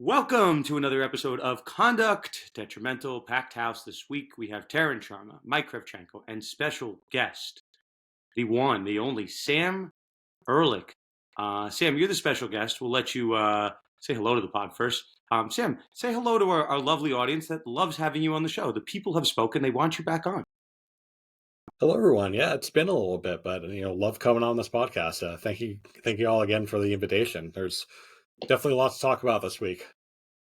Welcome to another episode of Conduct Detrimental Packed House. This week we have Taryn Sharma, Mike Kravchenko, and special guest, the one, the only, Sam Ehrlich. Sam, you're the special guest. We'll let you say hello to the pod first. Sam, say hello to our lovely audience that loves having you on the show. The people have spoken. They want you back on. Hello, everyone. Yeah, it's been a little bit, but love coming on this podcast. Thank you all again for the invitation. There's definitely lots to talk about this week.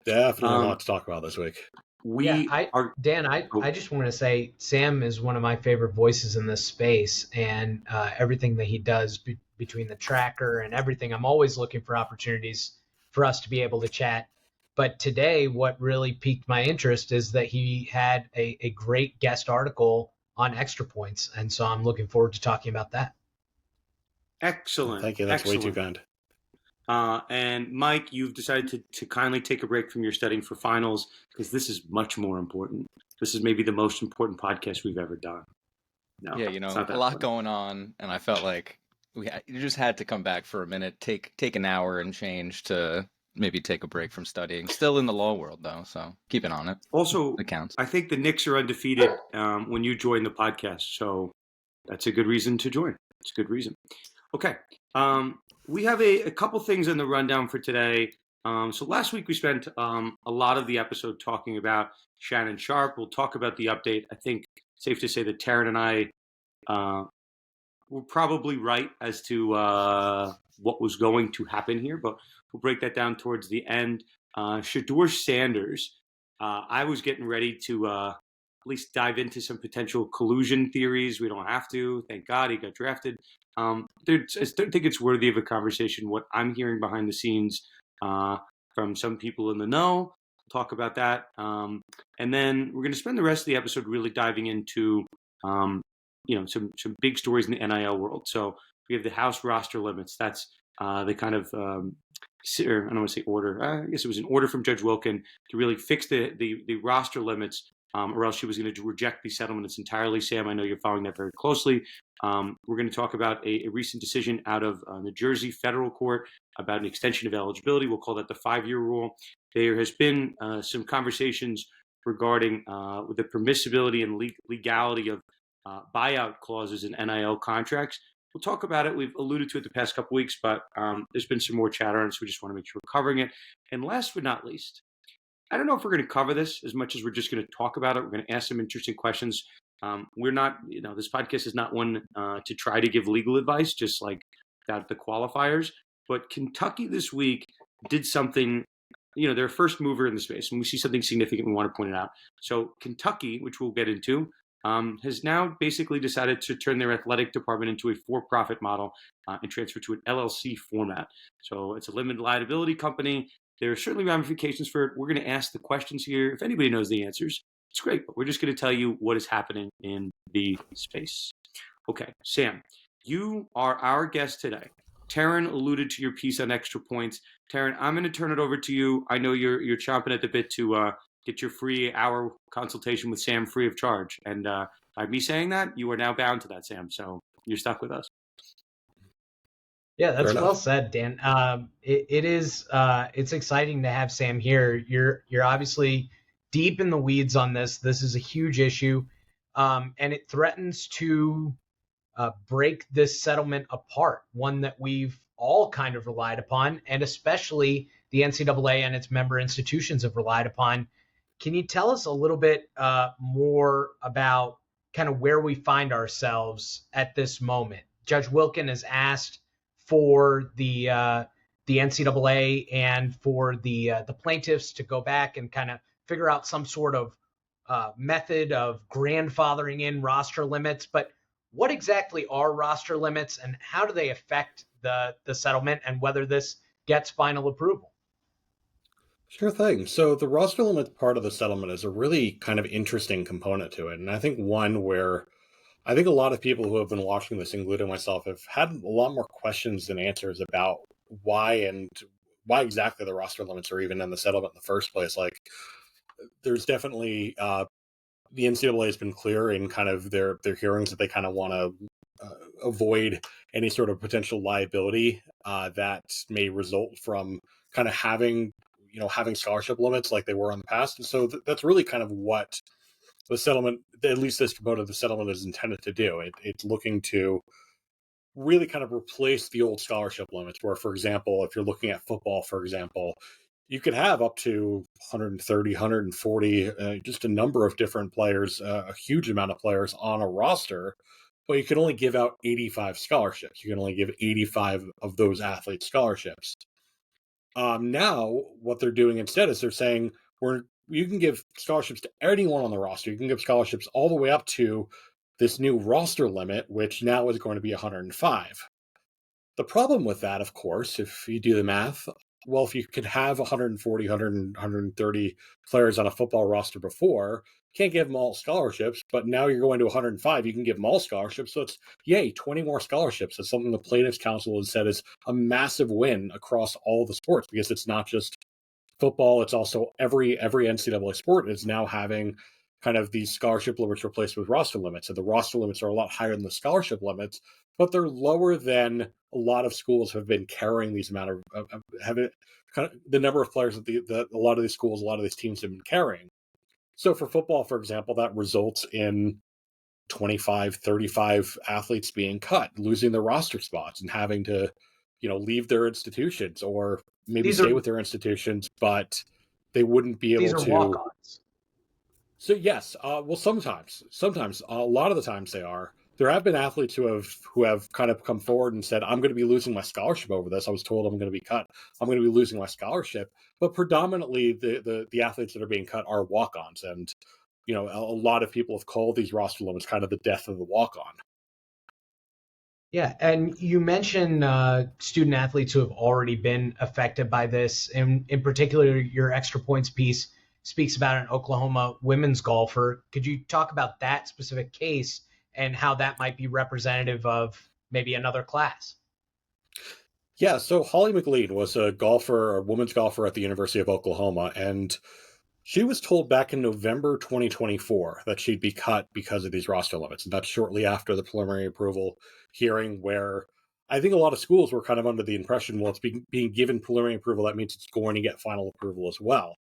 Definitely a lot to talk about this week. Dan, I just want to say Sam is one of my favorite voices in this space, and everything that he does between the tracker and everything, I'm always looking for opportunities for us to be able to chat. But today, what really piqued my interest is that he had a great guest article on Extra Points, and so I'm looking forward to talking about that. Excellent. Thank you. That's way too kind. And Mike, you've decided to kindly take a break from your studying for finals because this is much more important. This is maybe the most important podcast we've ever done. No, yeah, a lot going on, and I felt like you just had to come back for a minute, take an hour and change to maybe take a break from studying. Still in the law world, though, so keeping on it. Also, it counts. I think the Knicks are undefeated when you join the podcast, so that's a good reason to join. It's a good reason. Okay. We have a couple things in the rundown for today. So last week we spent a lot of the episode talking about Shannon Sharpe. We'll talk about the update. I think it's safe to say that Taryn and I were probably right as to what was going to happen here, but we'll break that down towards the end. Shedeur Sanders, I was getting ready to at least dive into some potential collusion theories. We don't have to. Thank God he got drafted. I don't think it's worthy of a conversation. What I'm hearing behind the scenes from some people in the know, we'll talk about that. And then we're going to spend the rest of the episode really diving into some big stories in the NIL world. So we have the House roster limits. That's the kind of I don't want to say order. I guess it was an order from Judge Wilkin to really fix the roster limits. Or else she was going to reject the settlement entirely. Sam, I know you're following that very closely. We're going to talk about a recent decision out of New Jersey federal court about an extension of eligibility. We'll call that the 5-year rule. There has been some conversations regarding the permissibility and legality of buyout clauses in NIL contracts. We'll talk about it. We've alluded to it the past couple weeks, but there's been some more chatter on it, so we just want to make sure we're covering it. And last but not least, I don't know if we're going to cover this as much as we're just going to talk about it. We're going to ask some interesting questions. We're not, this podcast is not one to try to give legal advice, just like without the qualifiers. But Kentucky this week did something, they're a first mover in the space, and we see something significant. We want to point it out. So Kentucky, which we'll get into, has now basically decided to turn their athletic department into a for-profit model and transfer to an LLC format. So it's a limited liability company. There are certainly ramifications for it. We're going to ask the questions here. If anybody knows the answers, it's great, but we're just going to tell you what is happening in the space. Okay, Sam, you are our guest today. Taryn alluded to your piece on Extra Points. Taryn, I'm going to turn it over to you. I know you're chomping at the bit to get your free hour consultation with Sam free of charge. And by me saying that, you are now bound to that, Sam. So you're stuck with us. Yeah, that's well said, Dan. It's exciting to have Sam here. You're obviously deep in the weeds on this. This is a huge issue, and it threatens to break this settlement apart, one that we've all kind of relied upon, and especially the NCAA and its member institutions have relied upon. Can you tell us a little bit more about kind of where we find ourselves at this moment? Judge Wilkin has asked for the NCAA and for the plaintiffs to go back and kind of figure out some sort of method of grandfathering in roster limits. But what exactly are roster limits, and how do they affect the settlement, and whether this gets final approval? Sure thing. So the roster limit part of the settlement is a really kind of interesting component to it, and I think one where I think a lot of people who have been watching this, including myself, have had a lot more questions than answers about why exactly the roster limits are even in the settlement in the first place. Like, there's definitely the NCAA has been clear in kind of their hearings that they kind of want to avoid any sort of potential liability that may result from kind of having having scholarship limits like they were in the past. And so that's really kind of what the settlement, at least this component of the settlement, is intended to do. It's looking to really kind of replace the old scholarship limits where, for example, if you're looking at football, for example, you could have up to 130, 140, just a number of different players, a huge amount of players on a roster, but you can only give out 85 scholarships. You can only give 85 of those athletes scholarships. Now, what they're doing instead is they're saying, you can give scholarships to anyone on the roster. You can give scholarships all the way up to this new roster limit, which now is going to be 105. The problem with that, of course, if you do the math, well, if you could have 140, 130 players on a football roster before, can't give them all scholarships, but now you're going to 105, you can give them all scholarships. So it's, yay, 20 more scholarships. It's something the Plaintiffs' Council has said is a massive win across all the sports, because it's not just football, it's also every NCAA sport is now having kind of these scholarship limits replaced with roster limits. And the roster limits are a lot higher than the scholarship limits, but they're lower than a lot of schools have been carrying these amount of having kind of the number of players that a lot of these schools, a lot of these teams have been carrying. So for football, for example, that results in 25, 35 athletes being cut, losing their roster spots and having to, leave their institutions or maybe stay with their institutions, but they wouldn't be able to. These are walk-ons. So yes, well, sometimes, a lot of the times they are. There have been athletes who have kind of come forward and said, I'm going to be losing my scholarship over this. I was told I'm going to be cut. I'm going to be losing my scholarship. But predominantly the athletes that are being cut are walk-ons. And, a lot of people have called these roster limits kind of the death of the walk-on. Yeah, and you mentioned student athletes who have already been affected by this. And in particular, your extra points piece speaks about an Oklahoma women's golfer. Could you talk about that specific case and how that might be representative of maybe another class? Yeah, so Holly McLean was a women's golfer at the University of Oklahoma, and she was told back in November 2024 that she'd be cut because of these roster limits. And that's shortly after the preliminary approval hearing, where I think a lot of schools were kind of under the impression, well, it's being given preliminary approval, that means it's going to get final approval as well,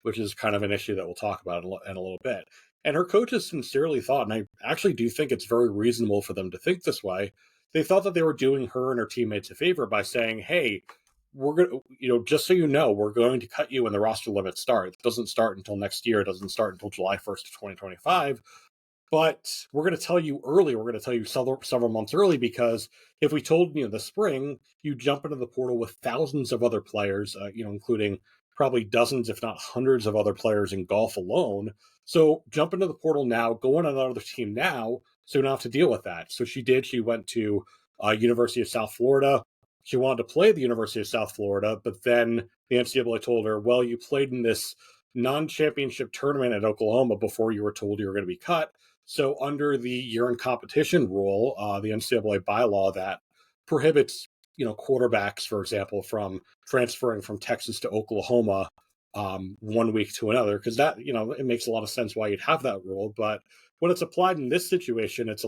which is kind of an issue that we'll talk about in a little bit. And her coaches sincerely thought, and I actually do think it's very reasonable for them to think this way, they thought that they were doing her and her teammates a favor by saying, hey, we're going to, just so you know, we're going to cut you when the roster limits start. It doesn't start until next year. It doesn't start until July 1st of 2025. But we're going to tell you early. We're going to tell you several months early, because if we told you in the spring, you jump into the portal with thousands of other players, including probably dozens, if not hundreds of other players in golf alone. So jump into the portal now, go on another team now, so you don't have to deal with that. So she did. She went to University of South Florida. She wanted to play at the University of South Florida, but then the NCAA told her, well, you played in this non-championship tournament at Oklahoma before you were told you were going to be cut. So under the year-end competition rule, the NCAA bylaw that prohibits, quarterbacks, for example, from transferring from Texas to Oklahoma 1 week to another, because that, it makes a lot of sense why you'd have that rule. But when it's applied in this situation, it's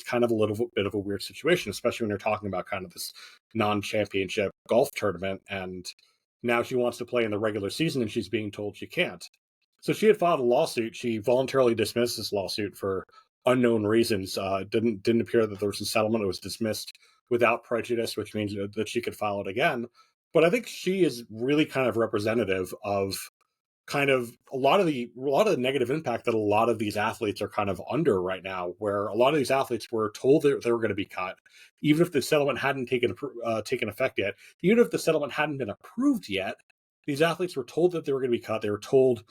kind of a little bit of a weird situation, especially when you're talking about kind of this non-championship golf tournament. And now she wants to play in the regular season and she's being told she can't. So she had filed a lawsuit. She voluntarily dismissed this lawsuit for unknown reasons. Didn't appear that there was a settlement. It was dismissed without prejudice, which means that she could file it again. But I think she is really kind of representative of kind of a lot of the negative impact that a lot of these athletes are kind of under right now, where a lot of these athletes were told that they were going to be cut, even if the settlement hadn't taken effect yet, even if the settlement hadn't been approved yet. These athletes were told that they were going to be cut. They were told,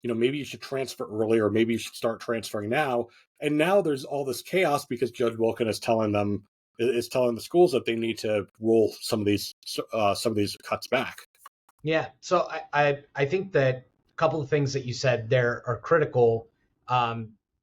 maybe you should transfer early, or maybe you should start transferring now. And now there's all this chaos because Judge Wilkin is telling the schools that they need to roll some of these cuts back. Yeah. So I think that a couple of things that you said there are critical.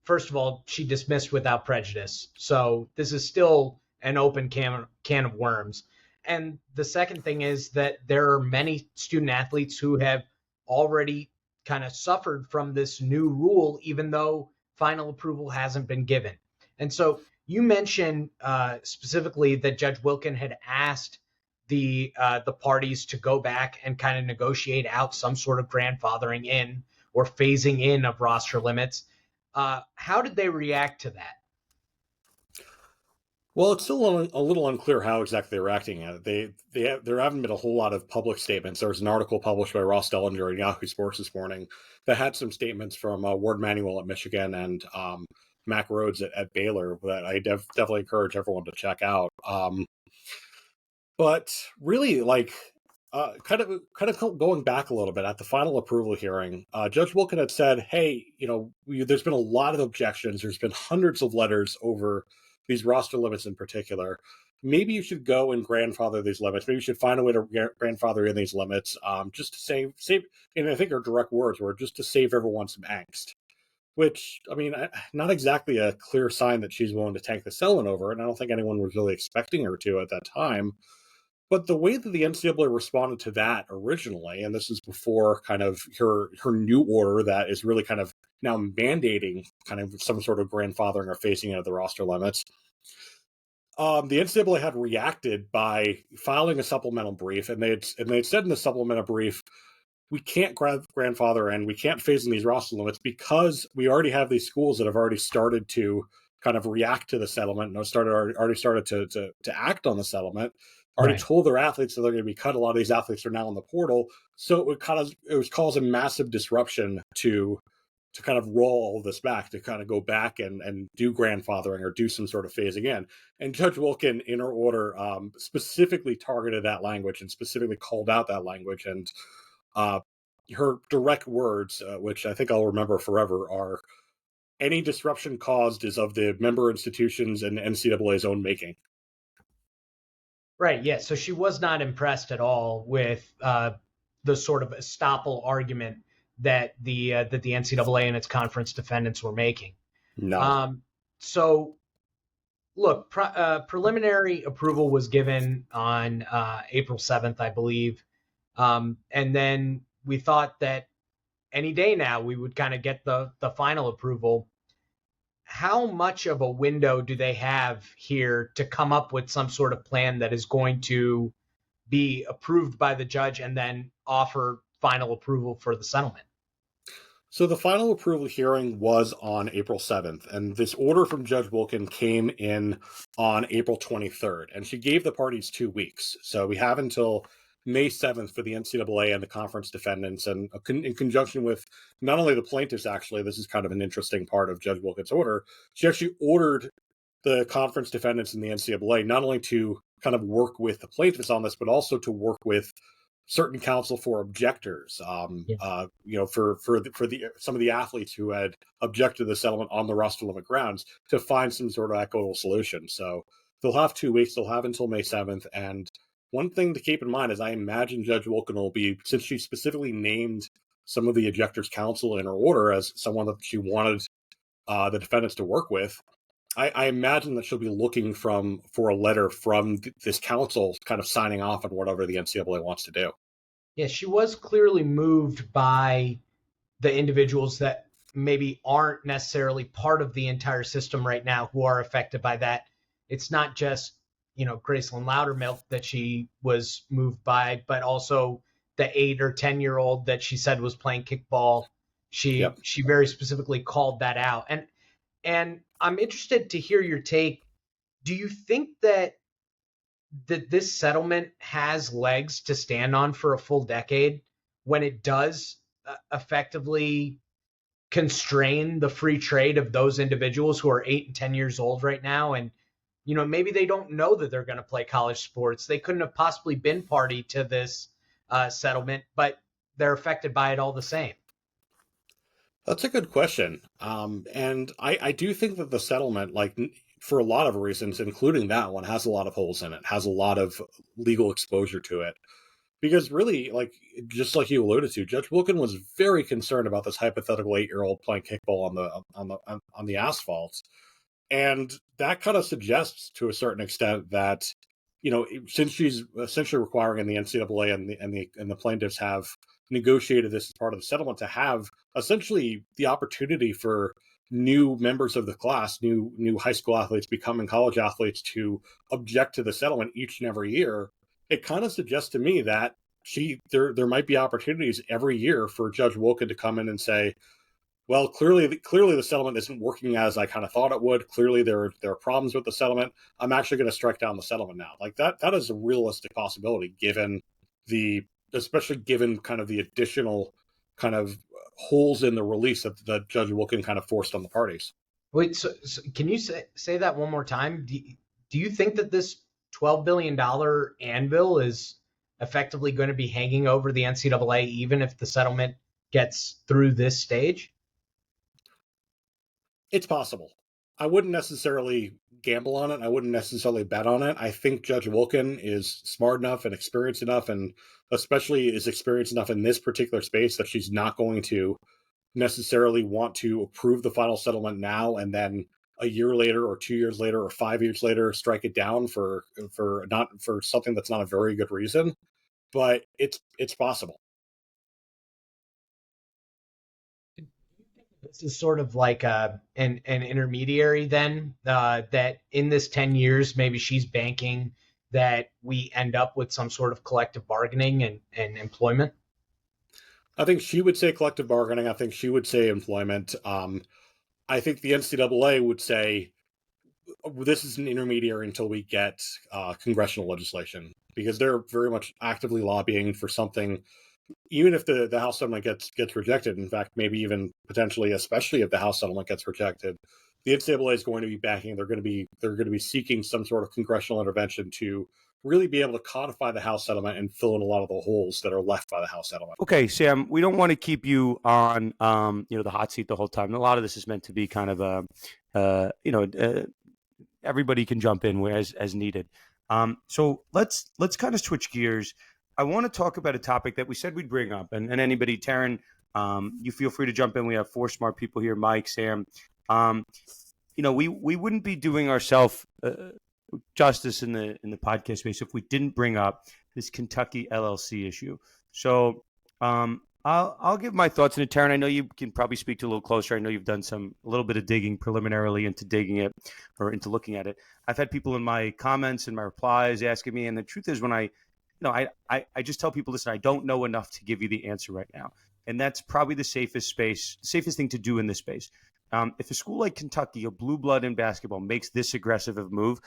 First of all, she dismissed without prejudice. So this is still an open can of worms. And the second thing is that there are many student athletes who have already kind of suffered from this new rule, even though final approval hasn't been given. And so you mentioned specifically that Judge Wilkin had asked the parties to go back and kind of negotiate out some sort of grandfathering in or phasing in of roster limits. How did they react to that? Well, it's still a little unclear how exactly they're acting at it. There haven't been a whole lot of public statements. There was an article published by Ross Dellinger in Yahoo Sports this morning that had some statements from Ward Manuel at Michigan and Mac Rhodes at Baylor that I definitely encourage everyone to check out. But really, kind of going back a little bit at the final approval hearing, Judge Wilkin had said, "Hey, there's been a lot of objections. There's been hundreds of letters over these roster limits in particular. Maybe you should go and grandfather these limits. Maybe you should find a way to grandfather in these limits, just to save." And I think her direct words were just to save everyone some angst. Which, I mean, not exactly a clear sign that she's willing to tank the settlement over, and I don't think anyone was really expecting her to at that time. But the way that the NCAA responded to that originally, and this is before kind of her new order that is really kind of now mandating kind of some sort of grandfathering or phasing out of the roster limits, the NCAA had reacted by filing a supplemental brief, and they had said in the supplemental brief, we can't grandfather and we can't phase in these roster limits because we already have these schools that have already started to kind of react to the settlement and already started to act on the settlement. Already told their athletes that they're going to be cut. A lot of these athletes are now in the portal, so it would cause a massive disruption to kind of roll all this back, to kind of go back and do grandfathering or do some sort of phasing in. And Judge Wilkin, in her order, specifically targeted that language and specifically called out that language. And her direct words, which I think I'll remember forever, are, "Any disruption caused is of the member institutions and NCAA's own making." Right. Yeah. So she was not impressed at all with the sort of estoppel argument that the NCAA and its conference defendants were making. No. So, look, preliminary approval was given on April 7th, I believe, and then we thought that any day now we would kind of get the final approval. How much of a window do they have here to come up with some sort of plan that is going to be approved by the judge and then offer final approval for the settlement? So the final approval hearing was on April 7th, and this order from Judge Wilkin came in on April 23rd, and she gave the parties 2 weeks. So we have until May 7th for the NCAA and the conference defendants, and in conjunction with not only the plaintiffs, actually, this is kind of an interesting part of Judge Wilkin's order, she actually ordered the conference defendants and the NCAA not only to kind of work with the plaintiffs on this, but also to work with certain counsel for objectors, for some of the athletes who had objected to the settlement on the roster limit grounds, to find some sort of equitable solution. So they'll have 2 weeks. They'll have until May 7th, and one thing to keep in mind is I imagine Judge Wilkin will be, since she specifically named some of the objectors' counsel in her order as someone that she wanted the defendants to work with, I imagine that she'll be looking for a letter from this counsel kind of signing off on whatever the NCAA wants to do. Yeah, she was clearly moved by the individuals that maybe aren't necessarily part of the entire system right now who are affected by that. It's not just Gracelyn Loudermilk that she was moved by, but also the 8 or 10-year-old that she said was playing kickball. She very specifically called that out. And I'm interested to hear your take. Do you think that this settlement has legs to stand on for a full decade when it does effectively constrain the free trade of those individuals who are 8 and 10 years old right now? And maybe they don't know that they're going to play college sports. They couldn't have possibly been party to this settlement, but they're affected by it all the same. That's a good question. And I do think that the settlement, for a lot of reasons, including that one, has a lot of holes in it, has a lot of legal exposure to it. Because really, just like you alluded to, Judge Wilkin was very concerned about this hypothetical 8-year-old playing kickball on the asphalt. And that kind of suggests to a certain extent that, since she's essentially requiring the NCAA and the plaintiffs have negotiated this as part of the settlement to have essentially the opportunity for new members of the class, new high school athletes becoming college athletes, to object to the settlement each and every year, it kind of suggests to me that there might be opportunities every year for Judge Wilkin to come in and say, well, clearly the settlement isn't working as I kind of thought it would. Clearly there are problems with the settlement. I'm actually going to strike down the settlement now. Like that is a realistic possibility, especially given kind of the additional kind of holes in the release that Judge Wilkin kind of forced on the parties. Wait, so can you say that one more time? Do you think that this $12 billion anvil is effectively going to be hanging over the NCAA even if the settlement gets through this stage? It's possible. I wouldn't necessarily gamble on it. I wouldn't necessarily bet on it. I think Judge Wilkin is smart enough and experienced enough, and especially is experienced enough in this particular space that she's not going to necessarily want to approve the final settlement now and then a year later or 2 years later or 5 years later strike it down for something that's not a very good reason. But it's possible. This is sort of like an intermediary then, that in this 10 years, maybe she's banking that we end up with some sort of collective bargaining and employment. I think she would say collective bargaining. I think she would say employment. I think the NCAA would say this is an intermediary until we get congressional legislation, because they're very much actively lobbying for something. Even if the House settlement gets rejected, in fact, maybe even potentially, especially if the House settlement gets rejected, the NCAA is going to be backing. They're going to be seeking some sort of congressional intervention to really be able to codify the House settlement and fill in a lot of the holes that are left by the House settlement. Okay, Sam, we don't want to keep you on the hot seat the whole time. A lot of this is meant to be kind of everybody can jump in as needed. So let's kind of switch gears. I want to talk about a topic that we said we'd bring up, and anybody, Taryn, you feel free to jump in. We have four smart people here, Mike, Sam. We wouldn't be doing ourselves justice in the podcast space if we didn't bring up this Kentucky LLC issue. So I'll give my thoughts on it, Taryn. I know you can probably speak to a little closer. I know you've done a little bit of digging preliminarily into digging it or into looking at it. I've had people in my comments and my replies asking me, and the truth is when I just tell people, listen, I don't know enough to give you the answer right now. And that's probably the safest thing to do in this space. If a school like Kentucky, a blue blood in basketball, makes this aggressive of a move,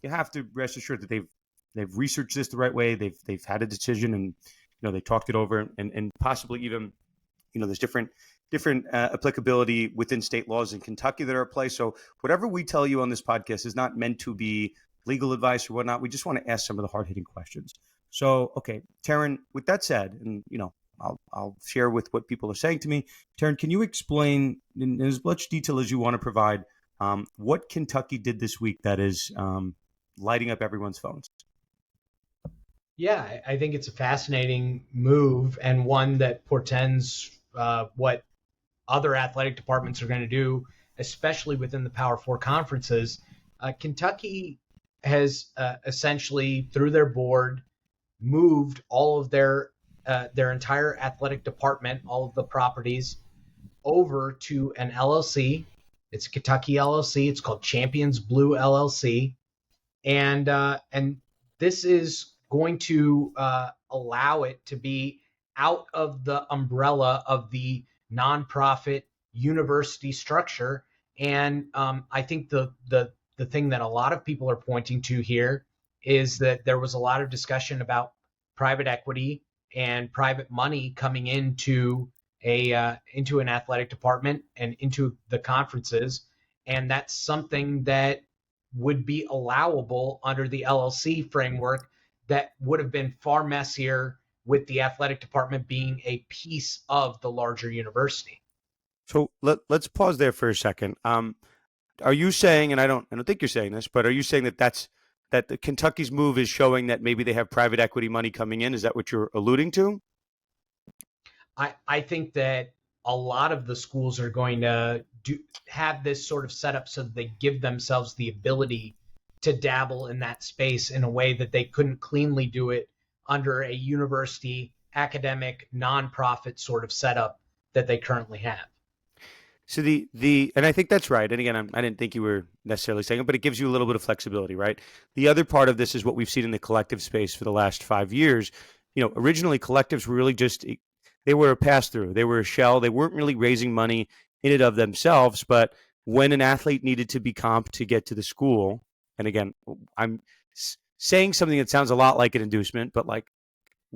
you have to rest assured that they've researched this the right way. They've had a decision, and they talked it over, and possibly even there's different applicability within state laws in Kentucky that are at play. So whatever we tell you on this podcast is not meant to be legal advice or whatnot. We just want to ask some of the hard hitting questions. So, okay, Taryn, with that said, and I'll share with what people are saying to me. Taryn, can you explain in as much detail as you want to provide what Kentucky did this week that is lighting up everyone's phones? Yeah, I think it's a fascinating move, and one that portends what other athletic departments are going to do, especially within the Power Four conferences. Kentucky has essentially, through their board, moved all of their entire athletic department, all of the properties, over to an LLC. It's a Kentucky LLC. It's called Champions Blue LLC, and this is going to allow it to be out of the umbrella of the nonprofit university structure. And I think the thing that a lot of people are pointing to here is that there was a lot of discussion about private equity and private money coming into an athletic department and into the conferences, and that's something that would be allowable under the LLC framework that would have been far messier with the athletic department being a piece of the larger university. So let's pause there for a second. Are you saying, and I don't think you're saying this, but are you saying that the Kentucky's move is showing that maybe they have private equity money coming in? Is that what you're alluding to? I think that a lot of the schools are going to have this sort of setup so that they give themselves the ability to dabble in that space in a way that they couldn't cleanly do it under a university academic nonprofit sort of setup that they currently have. So and I think that's right. And again, I didn't think you were necessarily saying it, but it gives you a little bit of flexibility, right? The other part of this is what we've seen in the collective space for the last 5 years. Originally collectives were really just, they were a pass through. They were a shell. They weren't really raising money in and of themselves. But when an athlete needed to be comped to get to the school, and again, I'm saying something that sounds a lot like an inducement, but like,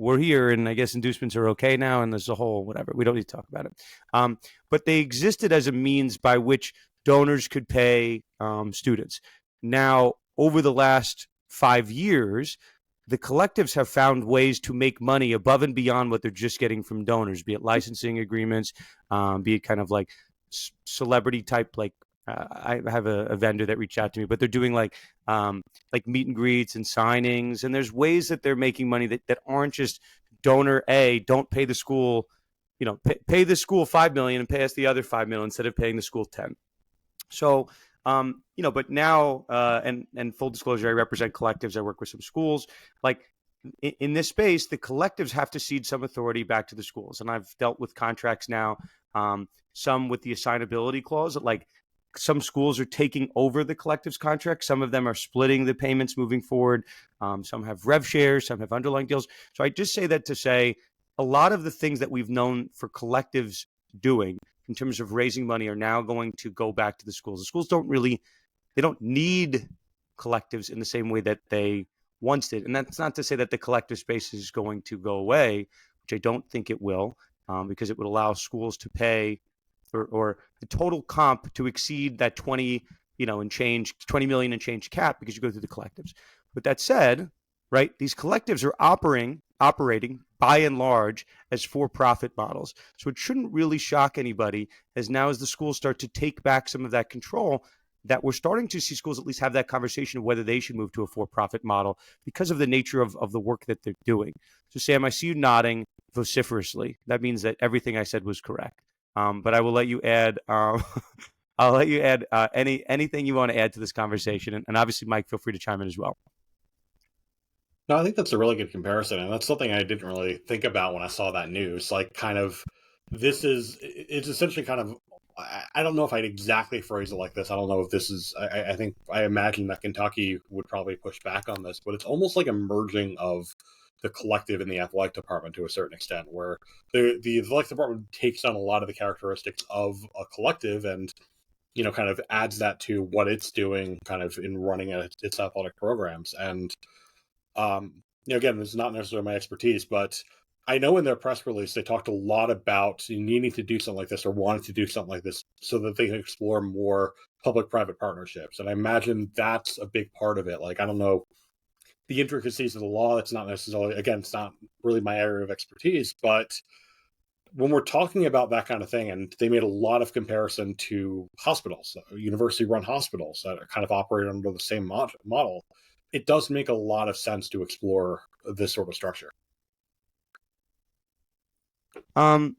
we're here, and I guess inducements are okay now, and there's a whole whatever. We don't need to talk about it. But they existed as a means by which donors could pay students. Now, over the last 5 years, the collectives have found ways to make money above and beyond what they're just getting from donors, be it licensing agreements, be it kind of like celebrity type, like I have a vendor that reached out to me, but they're doing like meet and greets and signings. And there's ways that they're making money that aren't just donor A, don't pay the school, pay the school $5 million and pay us the other $5 million instead of paying the school 10. So, but now, and full disclosure, I represent collectives. I work with some schools. Like in this space, the collectives have to cede some authority back to the schools. And I've dealt with contracts now, some with the assignability clause, like some schools are taking over the collectives contract. Some of them are splitting the payments moving forward. Some have rev shares, some have underlying deals. So I just say that to say a lot of the things that we've known for collectives doing in terms of raising money are now going to go back to the schools. The schools they don't need collectives in the same way that they once did. And that's not to say that the collective space is going to go away, which I don't think it will, because it would allow schools to pay or the total comp to exceed that 20 million and change cap because you go through the collectives. But that said, right, these collectives are operating by and large as for-profit models. So it shouldn't really shock anybody as the schools start to take back some of that control, that we're starting to see schools at least have that conversation of whether they should move to a for-profit model because of the nature of the work that they're doing. So Sam, I see you nodding vociferously. That means that everything I said was correct. But I will let you add. I'll let you add anything you want to add to this conversation, and obviously, Mike, feel free to chime in as well. No, I think that's a really good comparison, and that's something I didn't really think about when I saw that news. Like, kind of, it's essentially kind of. I don't know if I'd exactly phrase it like this. I don't know if this is. I imagine that Kentucky would probably push back on this, but it's almost like a merging of the collective in the athletic department to a certain extent, where the athletic department takes on a lot of the characteristics of a collective and, kind of adds that to what it's doing kind of in running its athletic programs. And, again, this is not necessarily my expertise, but I know in their press release, they talked a lot about needing to do something like this or wanting to do something like this so that they can explore more public-private partnerships. And I imagine that's a big part of it. Like, I don't know the intricacies of the law. It's not necessarily, again, it's not really my area of expertise, but when we're talking about that kind of thing, and they made a lot of comparison to hospitals, university-run hospitals that are kind of operating under the same model, it does make a lot of sense to explore this sort of structure. I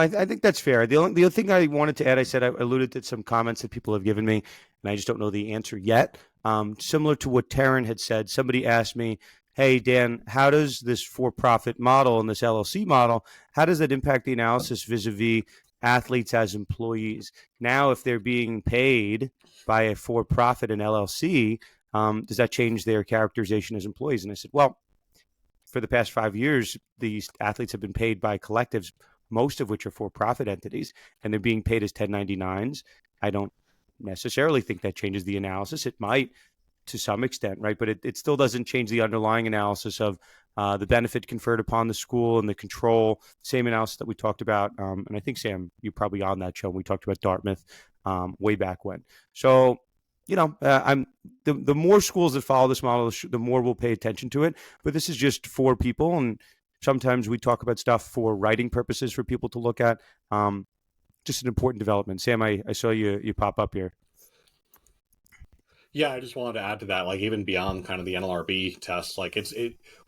think that's fair. The other thing I wanted to add, I said I alluded to some comments that people have given me, and I just don't know the answer yet. Similar to what Taryn had said, somebody asked me, hey, Dan, how does this for-profit model and this LLC model, how does that impact the analysis vis-a-vis athletes as employees? Now, if they're being paid by a for-profit and LLC, does that change their characterization as employees? And I said, well, for the past 5 years, these athletes have been paid by collectives, most of which are for-profit entities, and they're being paid as 1099s. I don't necessarily think that changes the analysis. It might to some extent, right? But it still doesn't change the underlying analysis of the benefit conferred upon the school and the control, same analysis that we talked about. And I think, Sam, you're probably on that show. We talked about Dartmouth way back when. So, I'm the more schools that follow this model, the more we'll pay attention to it. But this is just for people, and sometimes we talk about stuff for writing purposes for people to look at. Just an important development. Sam, I saw you pop up here. Yeah, I just wanted to add to that, like even beyond kind of the NLRB test, like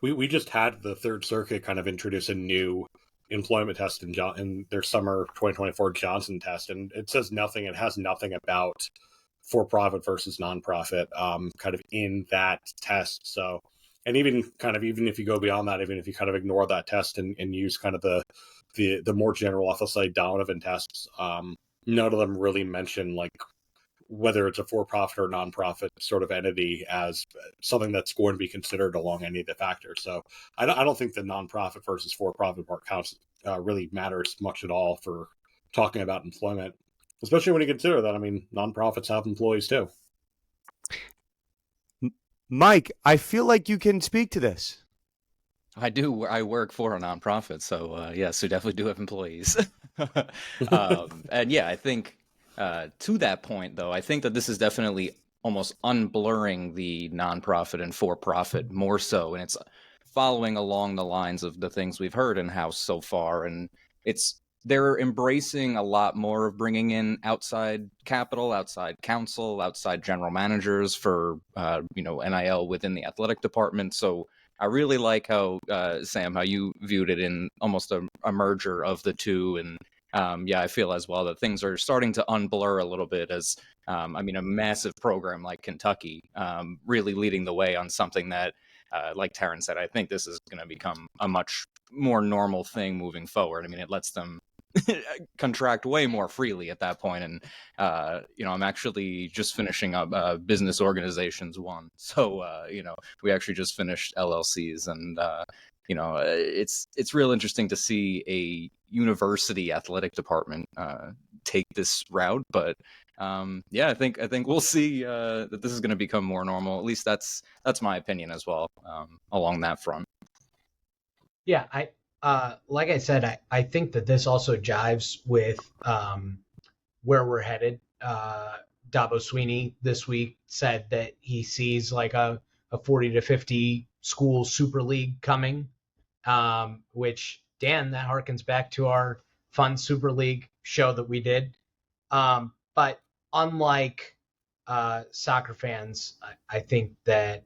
we just had the Third Circuit kind of introduce a new employment test in their summer 2024 Johnson test, and it says nothing. It has nothing about for-profit versus nonprofit kind of in that test. So, and even if you go beyond that, even if you kind of ignore that test and use kind of the more general FSA Donovan tests, none of them really mention like whether it's a for-profit or nonprofit sort of entity as something that's going to be considered along any of the factors. So I don't think the nonprofit versus for-profit part counts really matters much at all for talking about employment, especially when you consider that, I mean, nonprofits have employees too. Mike, I feel like you can speak to this. I do. I work for a nonprofit, so yes, we definitely do have employees. And yeah, I think to that point, though, I think that this is definitely almost unblurring the nonprofit and for-profit more so, and it's following along the lines of the things we've heard in house so far, and they're embracing a lot more of bringing in outside capital, outside counsel, outside general managers for NIL within the athletic department. So I really like how Sam, how you viewed it in almost a merger of the two, and I feel as well that things are starting to unblur a little bit as a massive program like Kentucky really leading the way on something that, like Taryn said, I think this is going to become a much more normal thing moving forward. I mean, it lets them contract way more freely at that point. And, I'm actually just finishing up business organizations one. So, we actually just finished LLCs, and, it's real interesting to see a university athletic department take this route. But I think we'll see that this is going to become more normal. At least that's my opinion as well along that front. Yeah, like I said, I think that this also jives with where we're headed. Dabo Sweeney this week said that he sees like a 40 to 50 school super league coming, which, Dan, that harkens back to our fun super league show that we did. But unlike soccer fans, I think that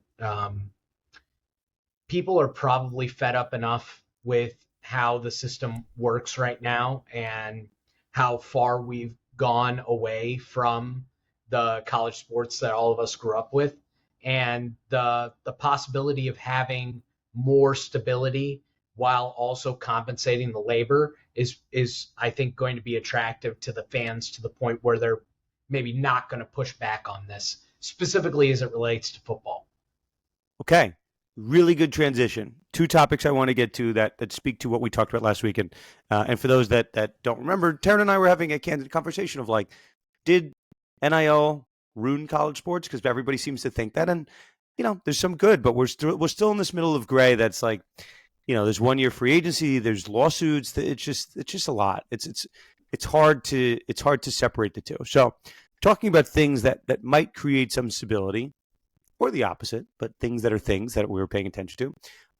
people are probably fed up enough with how the system works right now and how far we've gone away from the college sports that all of us grew up with, and the possibility of having more stability while also compensating the labor is I think going to be attractive to the fans to the point where they're maybe not going to push back on this, specifically as it relates to football. Okay. Really good transition. Two topics I want to get to that speak to what we talked about last week. And for those that don't remember, Taryn and I were having a candid conversation of like, did NIL ruin college sports? Because everybody seems to think that. And, there's some good, but we're still in this middle of gray that's like, there's 1 year free agency, there's lawsuits. It's just a lot. It's hard to separate the two. So talking about things that might create some stability, or the opposite, but things that we were paying attention to.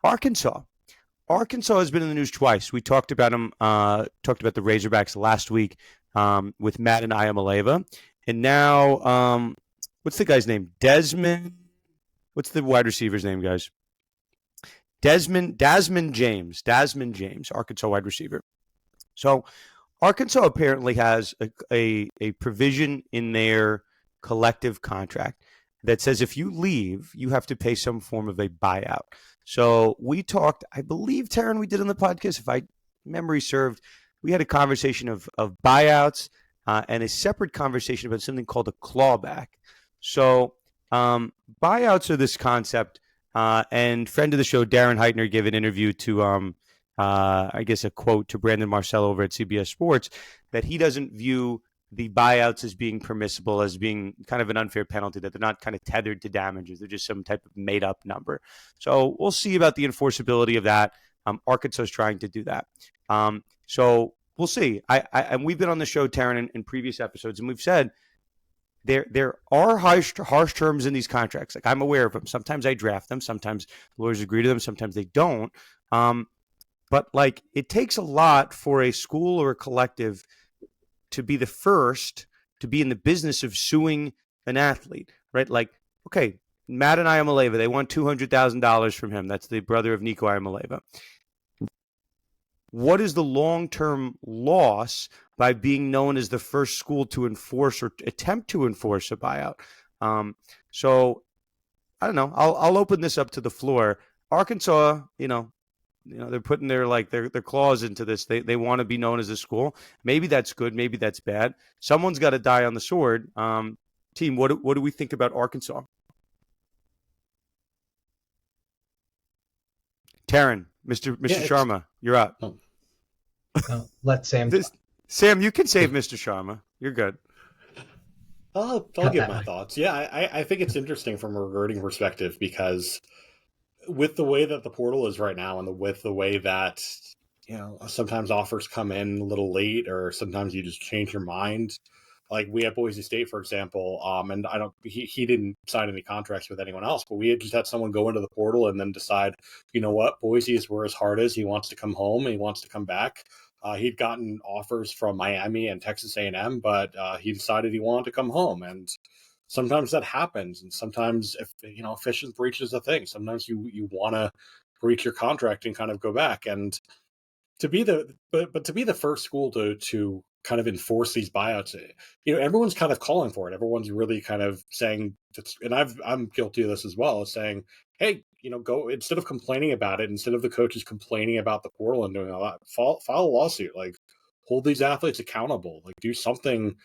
Arkansas has been in the news twice. We talked about them, talked about the Razorbacks last week with Matt and Ayamaleva. And now, what's the guy's name? Desmond. What's the wide receiver's name, guys? Desmond James, Arkansas wide receiver. So Arkansas apparently has a provision in their collective contract that says if you leave, you have to pay some form of a buyout. So we talked, I believe, Taryn, we did on the podcast, if memory served, we had a conversation of buyouts and a separate conversation about something called a clawback. So buyouts are this concept, and friend of the show, Darren Heitner, gave an interview to, I guess, a quote to Brandon Marcello over at CBS Sports, that he doesn't view the buyouts as being permissible, as being kind of an unfair penalty, that they're not kind of tethered to damages. They're just some type of made up number. So we'll see about the enforceability of that. Arkansas is trying to do that. So we'll see. And we've been on the show, Taryn, in previous episodes, and we've said there are harsh terms in these contracts. Like, I'm aware of them. Sometimes I draft them. Sometimes lawyers agree to them. Sometimes they don't. But like, it takes a lot for a school or a collective to be the first to be in the business of suing an athlete, right? Like, okay, Matt and Ayamaleva, they want $200,000 from him. That's the brother of Nico Ayamaleva. What is the long-term loss by being known as the first school to enforce or attempt to enforce a buyout? So I don't know. I'll open this up to the floor. Arkansas, they're putting their claws into this. They want to be known as a school. Maybe that's good. Maybe that's bad. Someone's got to die on the sword. Team, what do we think about Arkansas? Taryn, Mr. Sharma, you're up. Let Sam. Sam, you can save Mr. Sharma. You're good. I'll give my thoughts. Yeah, I think it's interesting from a recruiting perspective because with the way that the portal is right now, and with the way that sometimes offers come in a little late, or sometimes you just change your mind. Like we had Boise State, for example, and he didn't sign any contracts with anyone else, but we had just had someone go into the portal and then decide, you know what, Boise is where his heart is. He wants to come home and he wants to come back. He'd gotten offers from Miami and Texas A&M, but he decided he wanted to come home. And sometimes that happens. And sometimes if, efficient breach is a thing, sometimes you want to breach your contract and kind of go back. And to be the first school to kind of enforce these buyouts, everyone's kind of calling for it. Everyone's really kind of saying, and I'm guilty of this as well, is saying, hey, go, instead of complaining about it, instead of the coaches complaining about the portal and doing all that, file a lawsuit, like hold these athletes accountable, like do something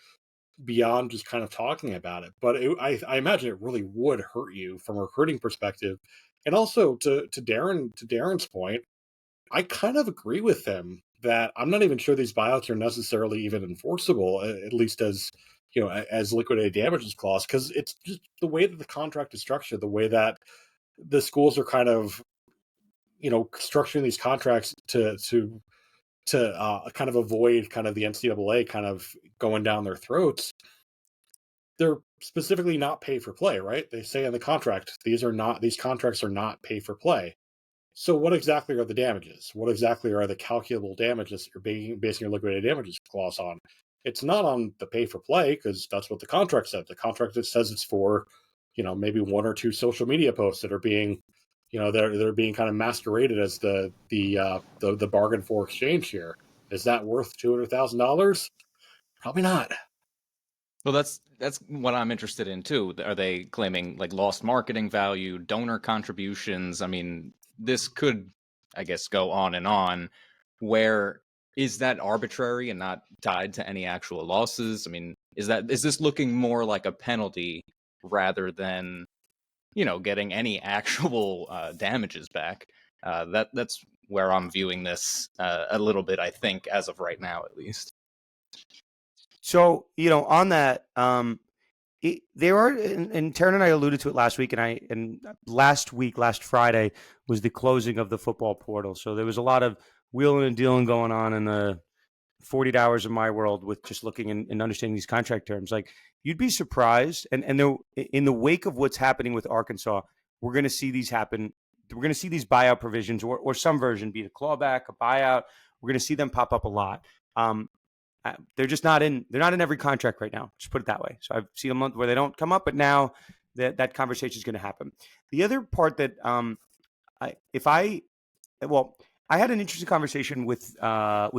beyond just kind of talking about it. But I imagine it really would hurt you from a recruiting perspective. And also to Darren's point, I kind of agree with him that I'm not even sure these buyouts are necessarily even enforceable, at least as liquidated damages clause, because it's just the way that the contract is structured, the way that the schools are kind of structuring these contracts to kind of avoid kind of the NCAA kind of going down their throats. They're specifically not pay for play, right? They say in the contract these contracts are not pay for play. So what exactly are the damages? What exactly are the calculable damages you're basing your liquidated damages clause on? It's not on the pay for play, because that's what the contract said. The contract says it's for, maybe one or two social media posts that are being, they're being kind of masqueraded as the bargain for exchange here. Is that worth $200,000? Probably not. Well, that's what I'm interested in too. Are they claiming like lost marketing value, donor contributions? I mean, this could, I guess, go on and on. Where is that arbitrary and not tied to any actual losses? I mean, is this looking more like a penalty rather than, getting any actual damages back? That's where I'm viewing this a little bit, I think, as of right now, at least. So, on that, there are, and Taryn and I alluded to it last week, and last Friday was the closing of the football portal. So there was a lot of wheeling and dealing going on in the 48 hours of my world with just looking and understanding these contract terms. Like, you'd be surprised, and there, in the wake of what's happening with Arkansas, we're going to see these happen. We're going to see these buyout provisions or some version, be it a clawback, a buyout. We're going to see them pop up a lot. They're just not in. They're not in every contract right now. Just put it that way. So I've seen a month where they don't come up, but now that conversation is going to happen. The other part that I had an interesting conversation with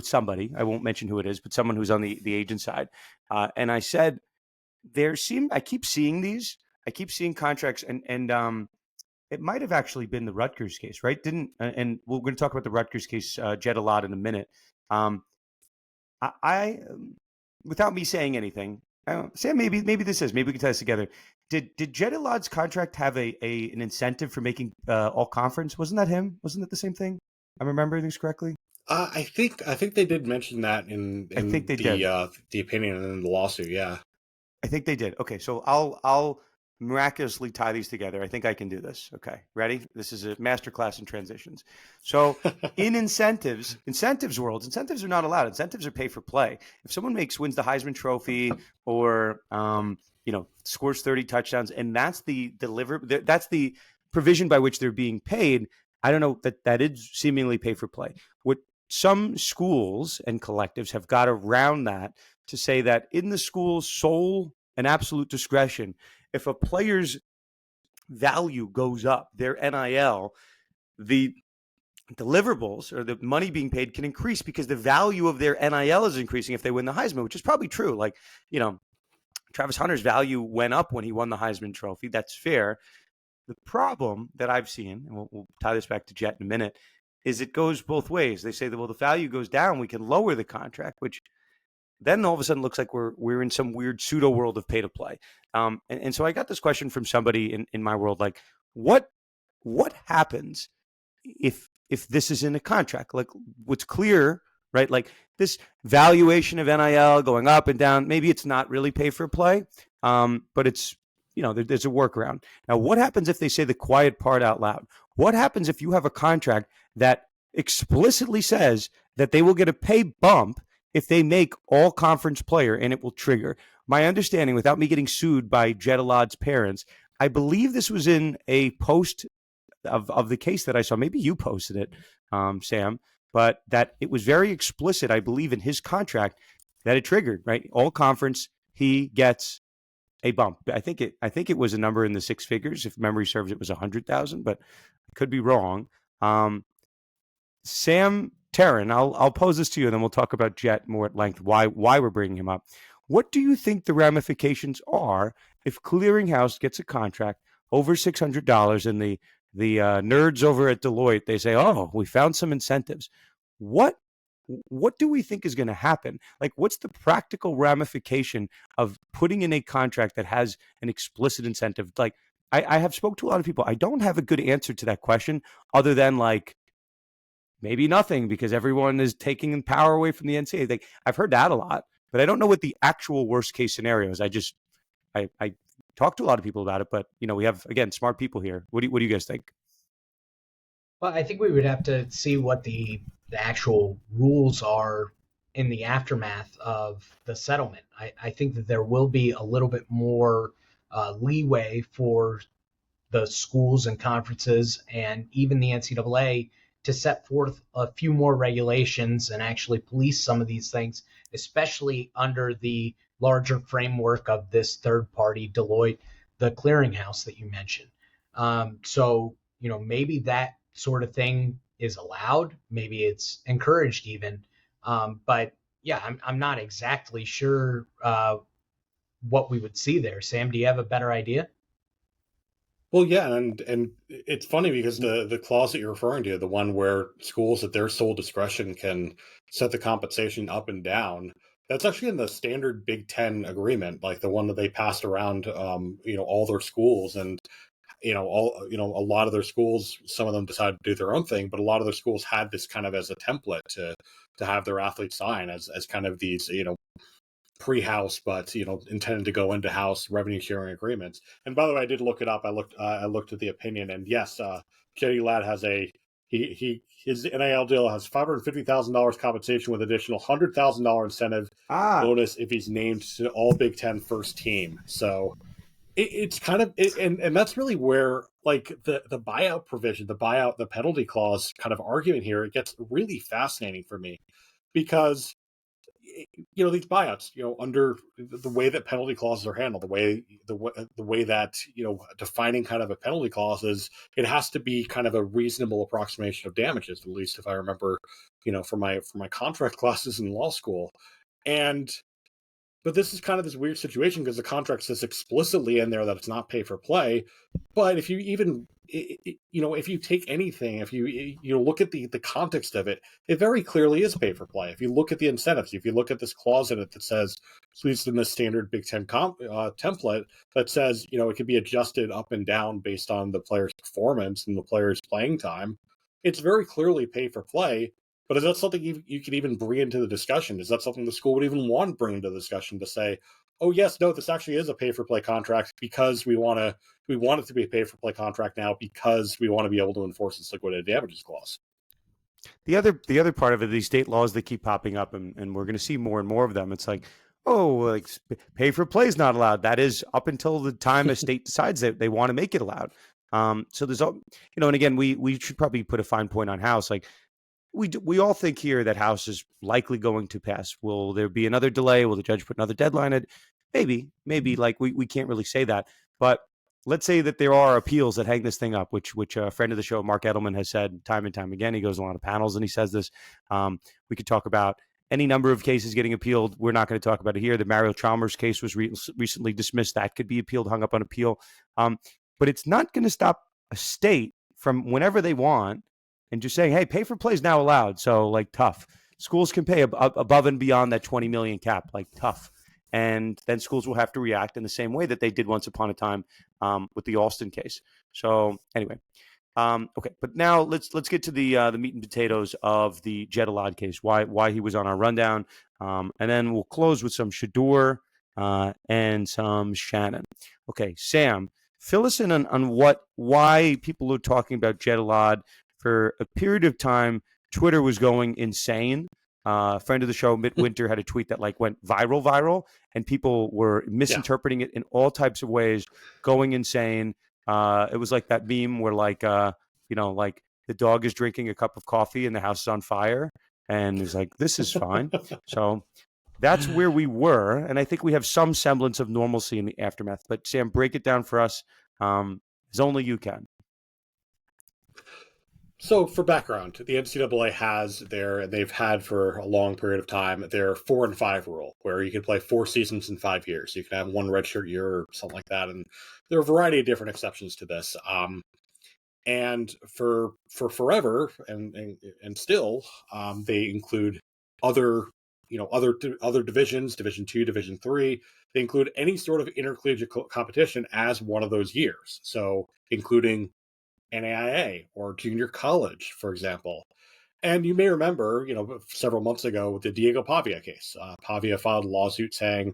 somebody. I won't mention who it is, but someone who's on the agent side, and I said I keep seeing these. I keep seeing contracts, and it might have actually been the Rutgers case, right? And we're going to talk about the Rutgers case, Jed, a lot in a minute. I without me saying anything, Sam, maybe we can tie this together. Did Jed Alad's contract have an incentive for making all conference? Wasn't that him? Wasn't it the same thing? I'm remembering things correctly. I think they did mention that in I think they did. The opinion and in the lawsuit. Yeah, I think they did. Okay, so I'll miraculously tie these together. I think I can do this. Okay, ready? This is a masterclass in transitions. So in incentives world, incentives are not allowed. Incentives are pay for play. If someone wins the Heisman Trophy or scores 30 touchdowns, and that's the provision by which they're being paid, I don't know that is seemingly pay for play. What some schools and collectives have got around that to say that in the school's sole and absolute discretion, if a player's value goes up, their NIL, the deliverables or the money being paid can increase because the value of their NIL is increasing if they win the Heisman, which is probably true. Like, Travis Hunter's value went up when he won the Heisman Trophy. That's fair. The problem that I've seen, and we'll tie this back to Jet in a minute, is it goes both ways. They say that, well, the value goes down, we can lower the contract, which then all of a sudden looks like we're in some weird pseudo world of pay to play. And so I got this question from somebody in my world, like, what happens if this is in a contract? Like, what's clear, right? Like this valuation of NIL going up and down, maybe it's not really pay for play, but it's, there's a workaround. Now, what happens if they say the quiet part out loud? What happens if you have a contract that explicitly says that they will get a pay bump if they make all conference player, and it will trigger? My understanding, without me getting sued by Jedalad's parents, I believe this was in a post of the case that I saw. Maybe you posted it, Sam, but that it was very explicit, I believe, in his contract that it triggered, right? All conference, he gets a bump. I think it was a number in the six figures. If memory serves, it was 100,000, but I could be wrong. Sam Taryn, I'll pose this to you, and then we'll talk about Jet more at length. Why we're bringing him up? What do you think the ramifications are if Clearinghouse gets a contract over $600, and the nerds over at Deloitte, they say, "Oh, we found some incentives." What do we think is going to happen? Like, what's the practical ramification of putting in a contract that has an explicit incentive? Like, I have spoke to a lot of people. I don't have a good answer to that question, other than like maybe nothing, because everyone is taking power away from the NCAA. Like, I've heard that a lot, but I don't know what the actual worst case scenario is. I talked to a lot of people about it, but we have, again, smart people here. What do you guys think? Well, I think we would have to see what the actual rules are in the aftermath of the settlement. I think that there will be a little bit more leeway for the schools and conferences and even the NCAA to set forth a few more regulations and actually police some of these things, especially under the larger framework of this third party, Deloitte, the clearinghouse that you mentioned. So, maybe that sort of thing is allowed. Maybe it's encouraged even. But yeah, I'm not exactly sure what we would see there. Sam, do you have a better idea? Well, yeah, and it's funny because the clause that you're referring to, the one where schools at their sole discretion can set the compensation up and down, that's actually in the standard Big Ten agreement, like the one that they passed around, all their schools, and a lot of their schools, some of them decided to do their own thing, but a lot of their schools had this kind of as a template to have their athletes sign as kind of these, pre-house, but intended to go into house revenue sharing agreements. And by the way, I did look it up. I looked at the opinion, and yes, Jetty Ladd has his NIL deal has $550,000 compensation with additional $100,000 incentive bonus if he's named to all Big Ten first team. So it's kind of and that's really where like the buyout provision, the penalty clause kind of argument here, it gets really fascinating for me, because these buyouts, under the way that penalty clauses are handled, the way that defining kind of a penalty clause is, it has to be kind of a reasonable approximation of damages, at least if I remember, for my contract classes in law school. But this is kind of this weird situation because the contract says explicitly in there that it's not pay for play. But if you even, if you take anything, if you look at the context of it, it very clearly is pay for play. If you look at the incentives, if you look at this clause in it that says, at least in the standard Big Ten template, that says, it can be adjusted up and down based on the player's performance and the player's playing time, it's very clearly pay for play. But is that something you could even bring into the discussion? Is that something the school would even want to bring into the discussion, to say, oh, yes, no, this actually is a pay-for-play contract because we want it to be a pay-for-play contract now because we want to be able to enforce this liquidated damages clause? The other part of it, these state laws that keep popping up, and we're going to see more and more of them. It's like, like pay-for-play is not allowed. That is up until the time a state decides that they want to make it allowed. So there's, and again, we should probably put a fine point on House. Like, we all think here that House is likely going to pass. Will there be another delay? Will the judge put another deadline at? Maybe. Like we can't really say that. But let's say that there are appeals that hang this thing up, which a friend of the show, Mark Edelman, has said time and time again. He goes on a lot of panels and he says this. We could talk about any number of cases getting appealed. We're not going to talk about it here. The Mario Chalmers case was recently dismissed. That could be appealed, hung up on appeal. But it's not going to stop a state from, whenever they want, and just saying, hey, pay for play is now allowed. So like tough. Schools can pay above and beyond that 20 million cap, like tough. And then schools will have to react in the same way that they did once upon a time with the Alston case. So anyway, okay, but now let's get to the meat and potatoes of the Jedalad case. Why he was on our rundown, and then we'll close with some Shedeur and some Shannon. Okay, Sam, fill us in on why people are talking about Jedalad. For a period of time, Twitter was going insane. A friend of the show, Mitt Winter, had a tweet that like went viral, and people were misinterpreting it in all types of ways, going insane. It was like that meme where like like the dog is drinking a cup of coffee and the house is on fire, and he's like, "This is fine." So that's where we were, and I think we have some semblance of normalcy in the aftermath. But Sam, break it down for us as only you can. So for background, the NCAA has they've had for a long period of time their 4 and 5 rule, where you can play 4 seasons in 5 years. You can have 1 redshirt year or something like that, and there are a variety of different exceptions to this. And for forever and still, they include other other divisions, Division 2, Division 3. They include any sort of intercollegiate competition as one of those years. So including NAIA or junior college, for example. And you may remember, several months ago with the Diego Pavia case, Pavia filed a lawsuit saying,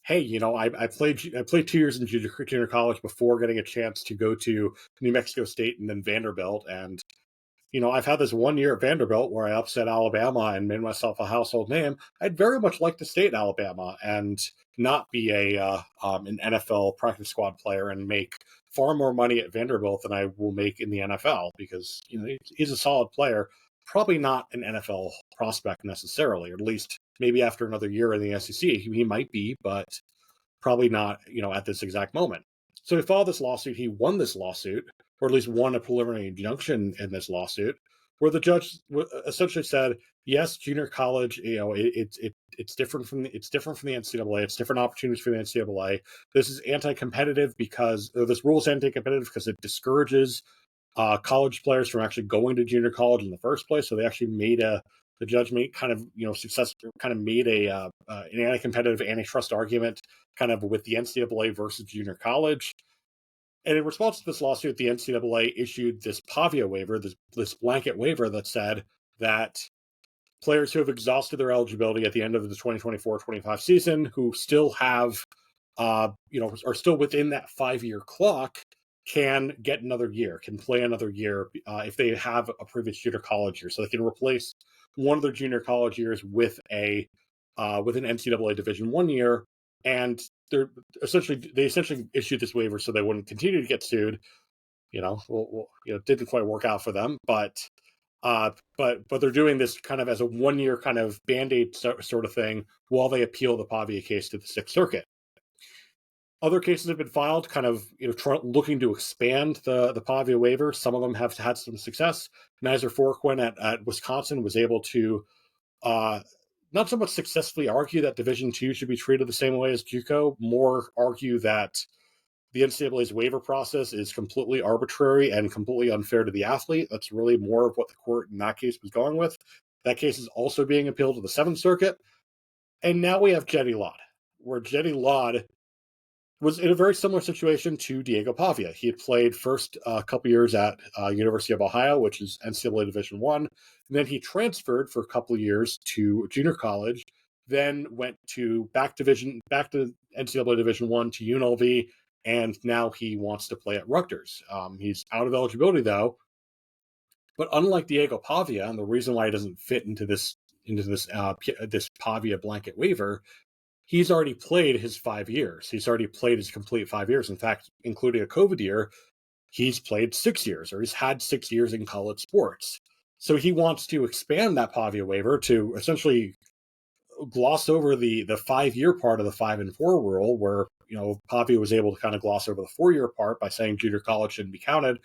"Hey, I played 2 years in junior college before getting a chance to go to New Mexico State and then Vanderbilt, and I've had this 1 year at Vanderbilt where I upset Alabama and made myself a household name. I'd very much like to stay at Alabama and not be an NFL practice squad player and make far more money at Vanderbilt than I will make in the NFL because he's a solid player, probably not an NFL prospect necessarily, or at least maybe after another year in the SEC he might be, but probably not at this exact moment." So he filed this lawsuit. He won this lawsuit, or at least won a preliminary injunction in this lawsuit, where the judge essentially said, "Yes, junior college, it's different from the NCAA. It's different opportunities for the NCAA. This is anti-competitive this rule is anti-competitive because it discourages college players from actually going to junior college in the first place." So they actually the judge made kind of made an anti-competitive antitrust argument kind of with the NCAA versus junior college. And in response to this lawsuit, the NCAA issued this Pavia waiver, this blanket waiver that said that players who have exhausted their eligibility at the end of the 2024-25 season, who still have, are still within that 5-year clock, can get another year, can play another year if they have a previous junior college year. So they can replace one of their junior college years with an NCAA Division I year, and they essentially issued this waiver so they wouldn't continue to get sued. It didn't quite work out for them, but they're doing this kind of as a 1-year kind of Band-Aid sort of thing while they appeal the Pavia case to the Sixth Circuit. Other cases have been filed, kind of looking to expand the Pavia waiver. Some of them have had some success. Nizer Forquin at Wisconsin was able to not so much successfully argue that Division II should be treated the same way as JUCO, more argue that the NCAA's waiver process is completely arbitrary and completely unfair to the athlete. That's really more of what the court in that case was going with. That case is also being appealed to the Seventh Circuit. And now we have Jetty Lod, where Jetty Lod was in a very similar situation to Diego Pavia. He had played first a couple years at University of Ohio, which is NCAA Division I. And then he transferred for a couple of years to junior college, then went back to NCAA Division I to UNLV, and now he wants to play at Rutgers. He's out of eligibility, though. But unlike Diego Pavia, and the reason why he doesn't fit into this Pavia blanket waiver, he's already played his 5 years. He's already played his complete 5 years. In fact, including a COVID year, he's played 6 years, or he's had 6 years in college sports. So he wants to expand that Pavia waiver to essentially gloss over the 5-year part of the 5 and 4 rule, where Pavia was able to kind of gloss over the 4-year part by saying junior college shouldn't be counted.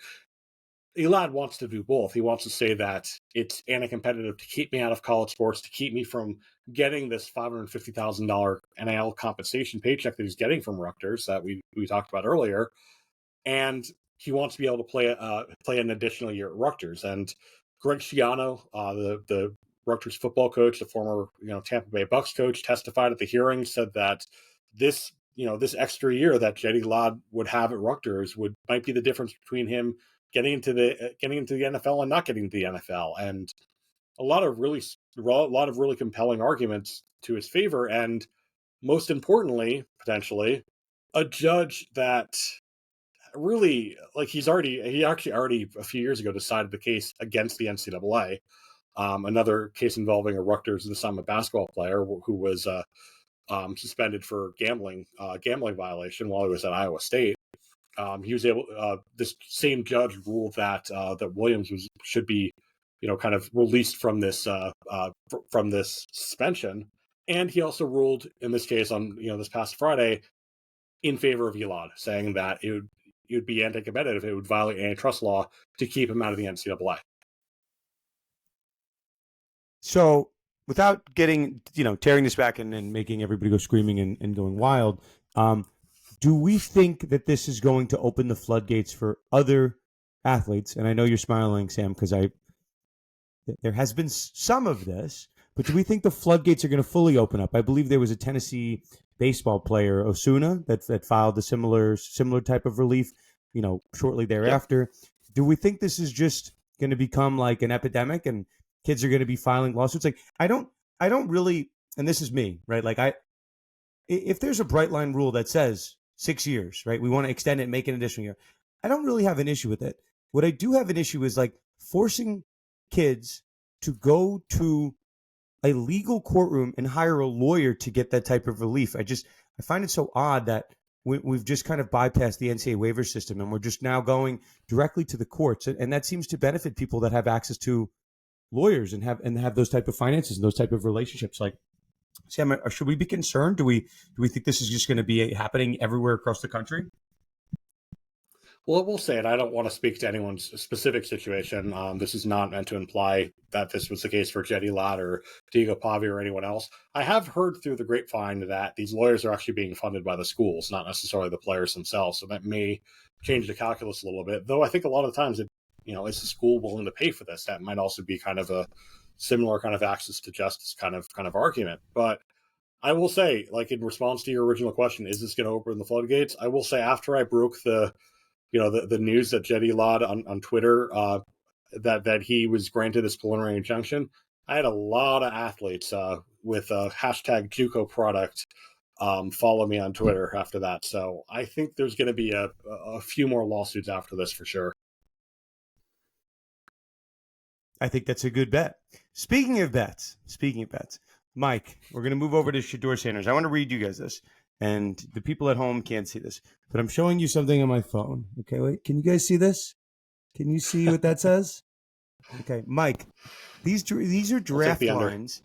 Elad wants to do both. He wants to say that it's anti-competitive to keep me out of college sports, to keep me from getting this $550,000 NIL compensation paycheck that he's getting from Rutgers that we talked about earlier, and he wants to be able to play an additional year at Rutgers. And Greg Schiano, the Rutgers football coach, the former Tampa Bay Bucks coach, testified at the hearing, said that this extra year that Jeddy Ladd would have at Rutgers might be the difference between him getting into the NFL and not getting into the NFL, and a lot of really compelling arguments to his favor, and most importantly, potentially, a judge that really, like, he actually already a few years ago decided the case against the NCAA. Another case involving a Rutgers summer basketball player who was suspended for gambling violation while he was at Iowa State. He was able. This same judge ruled that Williams should be, kind of released from this suspension, and he also ruled in this case on this past Friday in favor of Elad, saying that it would be anti-competitive, it would violate antitrust law to keep him out of the NCAA. So, without getting tearing this back and making everybody go screaming and going wild, do we think that this is going to open the floodgates for other athletes? And I know you're smiling, Sam, because there has been some of this, but do we think the floodgates are going to fully open up? I believe there was a Tennessee baseball player, Osuna, that filed a similar type of relief, shortly thereafter. Yep. Do we think this is just going to become like an epidemic and kids are going to be filing lawsuits? Like, I don't really, and this is me, right? Like, if there's a bright line rule that says 6 years, right, we want to extend it and make an additional year, I don't really have an issue with it. What I do have an issue is like forcing kids to go to a legal courtroom and hire a lawyer to get that type of relief. I find it so odd that we've just kind of bypassed the NCAA waiver system and we're just now going directly to the courts. And that seems to benefit people that have access to lawyers and have those type of finances and those type of relationships. Like, Sam, should we be concerned? Do we think this is just going to be happening everywhere across the country? Well, I will say, and I don't want to speak to anyone's specific situation. This is not meant to imply that this was the case for Jeddy Ladd or Diego Pavia or anyone else. I have heard through the grapevine that these lawyers are actually being funded by the schools, not necessarily the players themselves. So that may change the calculus a little bit. Though I think a lot of the times, is the school willing to pay for this? That might also be kind of a similar kind of access to justice kind of argument. But I will say, like, in response to your original question, is this going to open the floodgates? I will say, after I broke the news that Jeddy Ladd on Twitter that he was granted this preliminary injunction, I had a lot of athletes with hashtag JUCO product follow me on Twitter after that. So I think there's going to be a few more lawsuits after this for sure. I think that's a good bet. Speaking of bets, Mike, we're going to move over to Shedeur Sanders. I want to read you guys this. And the people at home can't see this, but I'm showing you something on my phone. Okay, wait. Can you guys see this? Can you see what that says? Okay, Mike, these are draft lines.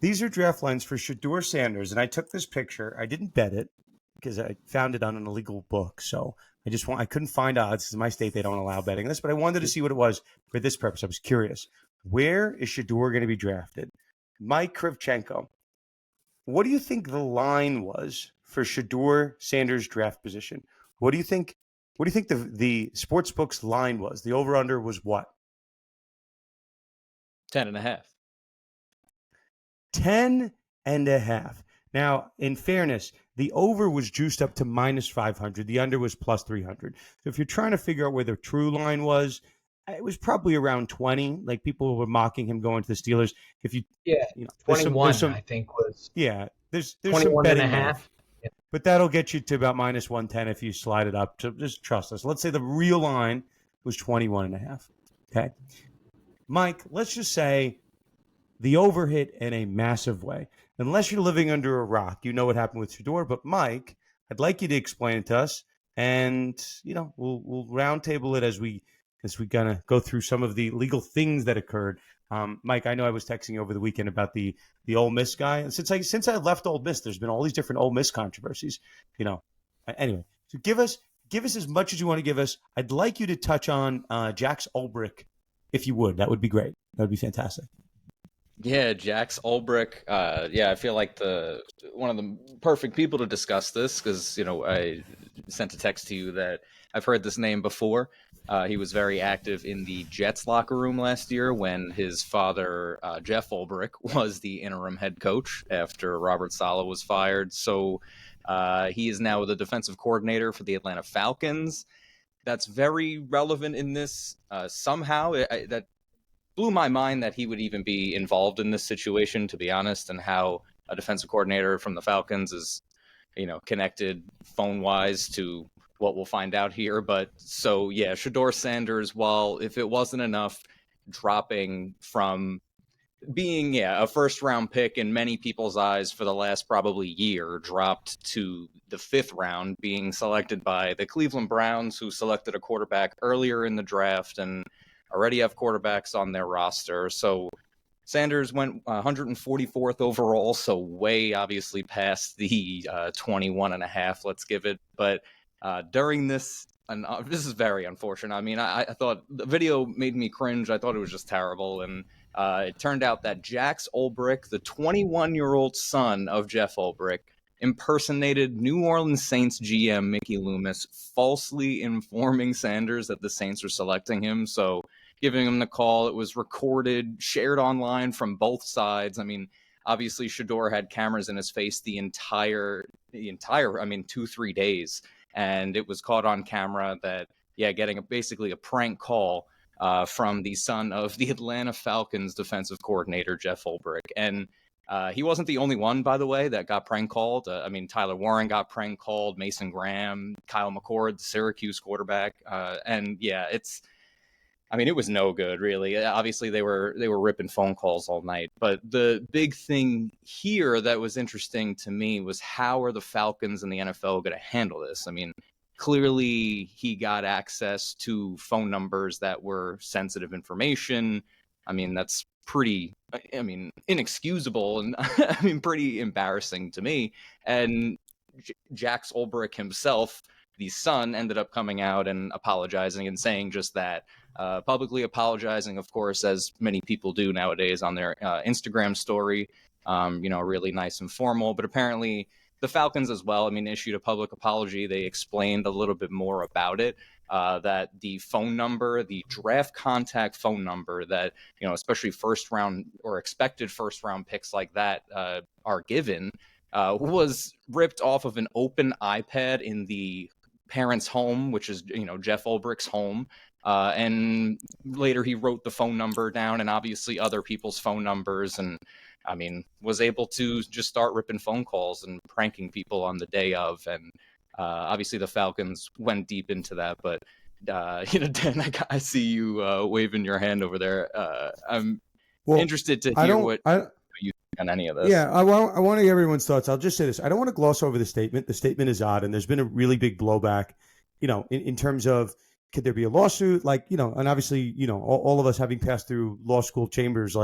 These are draft lines for Shedeur Sanders, and I took this picture. I didn't bet it because I found it on an illegal book. So I couldn't find odds. This is my state; they don't allow betting this. But I wanted to see what it was for this purpose. I was curious. Where is Shedeur going to be drafted? Mike Krivchenko. What do you think the line was for Shedeur Sanders' draft position? What do you think the sports book's line was? The over-under was what? 10.5. 10.5. Now, in fairness, the over was juiced up to -500. The under was +300. So if you're trying to figure out where the true line was, it was probably around 20. Like, people were mocking him going to the Steelers. If you 21, I think was. Yeah, there's 21 some betting and a half. Yeah. But that'll get you to about -110 if you slide it up. So just trust us. Let's say the real line was 21.5. Okay, Mike. Let's just say the over hit in a massive way. Unless you're living under a rock, you know what happened with Shedeur. But Mike, I'd like you to explain it to us, and we'll roundtable it as we kind of go through some of the legal things that occurred. Mike, I know I was texting you over the weekend about the Ole Miss guy, and since I left Ole Miss, there's been all these different Ole Miss controversies. Anyway, so give us as much as you want to give us. I'd like you to touch on Jax Ulbrich, if you would. That would be great. That would be fantastic. Yeah, Jax Ulbrich. Yeah, I feel like one of the perfect people to discuss this because I sent a text to you that I've heard this name before. He was very active in the Jets locker room last year when his father, Jeff Ulbrich, was the interim head coach after Robert Saleh was fired. So he is now the defensive coordinator for the Atlanta Falcons. That's very relevant in this. Somehow, that blew my mind that he would even be involved in this situation, to be honest, and how a defensive coordinator from the Falcons is, connected phone wise to what we'll find out here. But so, yeah, Shedeur Sanders, while if it wasn't enough, dropping from being, a first round pick in many people's eyes for the last probably year, dropped to the 5th round, being selected by the Cleveland Browns, who selected a quarterback earlier in the draft and already have quarterbacks on their roster. So Sanders went 144th overall, so way obviously past the 21 and a half, let's give it. But during this, and this is very unfortunate. I mean, I thought the video made me cringe. I thought it was just terrible. And it turned out that Jax Ulbrich, the 21-year-old son of Jeff Ulbrich, impersonated New Orleans Saints GM Mickey Loomis, falsely informing Sanders that the Saints were selecting him. So giving him the call, it was recorded, shared online from both sides. I mean, obviously Shedeur had cameras in his face the entire, 2-3 days. And it was caught on camera that, getting basically a prank call from the son of the Atlanta Falcons defensive coordinator, Jeff Ulbrich. And he wasn't the only one, by the way, that got prank called. Tyler Warren got prank called, Mason Graham, Kyle McCord, the Syracuse quarterback. It was no good, really. Obviously, they were ripping phone calls all night. But the big thing here that was interesting to me was how are the Falcons and the NFL going to handle this? I mean, clearly he got access to phone numbers that were sensitive information. I mean, that's pretty, inexcusable and pretty embarrassing to me. And Jax Ulbrich himself, the son, ended up coming out and apologizing and saying just that. Publicly apologizing, of course, as many people do nowadays on their Instagram story, really nice and formal. But apparently the Falcons as well, issued a public apology. They explained a little bit more about it, that the phone number, the draft contact phone number that, especially first round or expected first round picks like that are given, was ripped off of an open iPad in the parents' home, which is, Jeff Ulbrich's home. And later he wrote the phone number down and obviously other people's phone numbers and, was able to just start ripping phone calls and pranking people on the day of. And obviously the Falcons went deep into that. But, Dan, I see you waving your hand over there. I'm interested to hear what you think on any of this. Yeah, I want to hear everyone's thoughts. I'll just say this. I don't want to gloss over the statement. The statement is odd, and there's been a really big blowback, in terms of, could there be a lawsuit? And obviously, all of us having passed through law school chambers,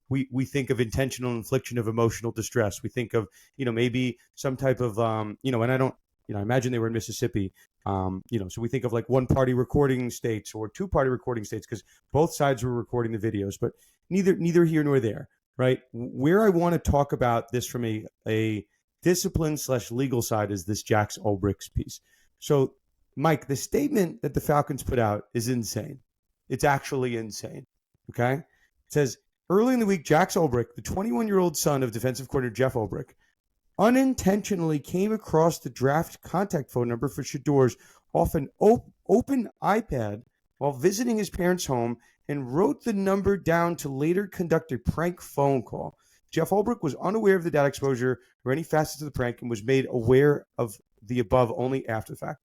we think of intentional infliction of emotional distress. We think of, maybe some type of, and I don't, I imagine they were in Mississippi. So we think of one party recording states or two party recording states because both sides were recording the videos, but neither here nor there, right? Where I want to talk about this from a discipline/legal side is this Jax Ulbrich's piece. So Mike, the statement that the Falcons put out is insane. It's actually insane. Okay? It says, early in the week, Jax Ulbrich, the 21-year-old son of defensive coordinator Jeff Ulbrich, unintentionally came across the draft contact phone number for Shedeur's off an open iPad while visiting his parents' home and wrote the number down to later conduct a prank phone call. Jeff Ulbrich was unaware of the data exposure or any facets of the prank and was made aware of the above only after the fact.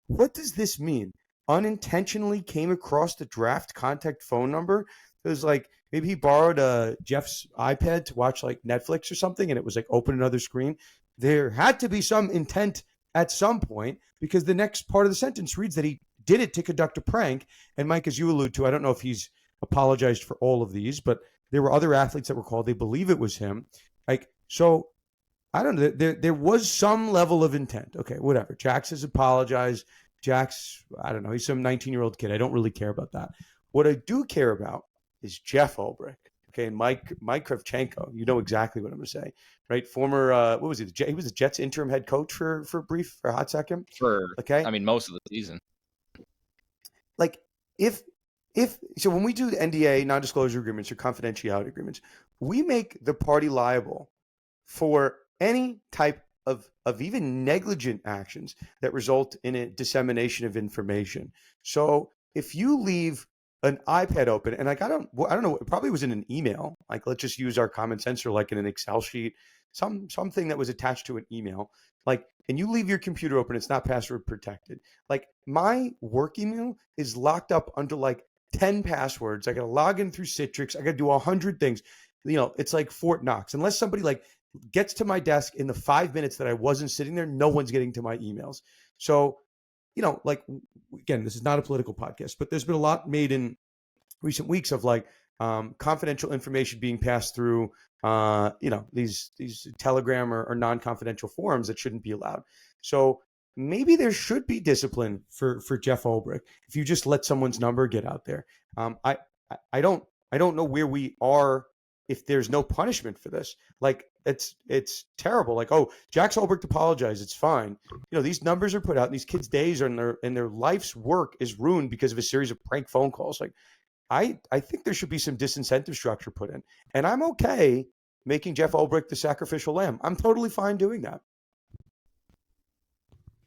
What does this mean? Unintentionally came across the draft contact phone number? It was maybe he borrowed Jeff's iPad to watch Netflix or something and it was open another screen. There had to be some intent at some point because the next part of the sentence reads that he did it to conduct a prank. And Mike, as you allude to, I don't know if he's apologized for all of these, but there were other athletes that were called. They believe it was him. So I don't know. There was some level of intent. Okay, whatever. Jax has apologized. Jax, I don't know. He's some 19-year-old kid. I don't really care about that. What I do care about is Jeff Ulbrich. Okay, and Mike Kravchenko, you know exactly what I'm going to say, right? Former, what was he? He was the Jets interim head coach for a hot second. I mean, most of the season. Like if so, when we do the NDA, non-disclosure agreements or confidentiality agreements, we make the party liable for any type of even negligent actions that result in a dissemination of information. So if you leave an iPad open, and like I don't know, it probably was in an email. Like let's just use our common sense, or like in an Excel sheet, something that was attached to an email. Like, and you leave your computer open, it's not password protected. Like my work email is locked up under like 10 passwords. I got to log in through Citrix. I got to do 100 things. You know, it's like Fort Knox. Unless somebody like gets to my desk in the 5 minutes that I wasn't sitting there, no one's getting to my emails. So, you know, like, again, this is not a political podcast, but there's been a lot made in recent weeks of like confidential information being passed through, you know, these Telegram or non-confidential forums that shouldn't be allowed. So maybe there should be discipline for Jeff Ulbrich if you just let someone's number get out there. I don't know where we are if there's no punishment for this. Like it's terrible. Like, oh, Jack Ulbrich apologized, it's fine. You know, these numbers are put out and these kids' days are and their life's work is ruined because of a series of prank phone calls. Like I think there should be some disincentive structure put in. And I'm okay making Jeff Ulbrich the sacrificial lamb. I'm totally fine doing that.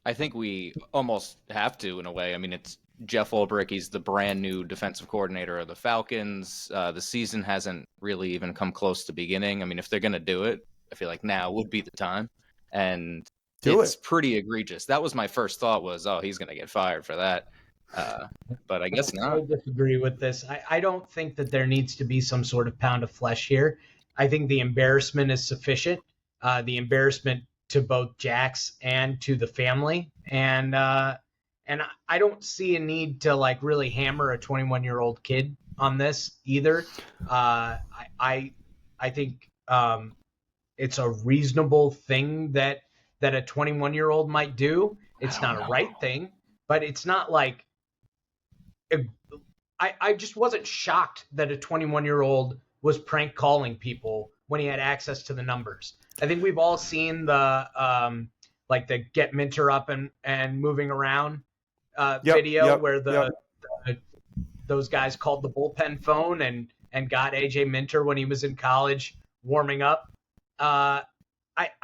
I think we almost have to, in a way. I mean, it's Jeff Ulbrich. He's the brand new defensive coordinator of the Falcons. The season hasn't really even come close to beginning. I mean, if they're going to do it, I feel like now would be the time. And it's pretty egregious. That was my first thought was, oh, he's going to get fired for that. But I guess not. I disagree with this. I don't think that there needs to be some sort of pound of flesh here. I think the embarrassment is sufficient. The embarrassment to both Jax and to the family. And I don't see a need to like really hammer a 21-year-old kid on this either. I think it's a reasonable thing that a 21-year-old might do. It's not a right thing, but it's not like I just wasn't shocked that a 21-year-old was prank calling people when he had access to the numbers. I think we've all seen the like the get Minter up and moving around video where those guys called the bullpen phone and got AJ Minter when he was in college warming up. I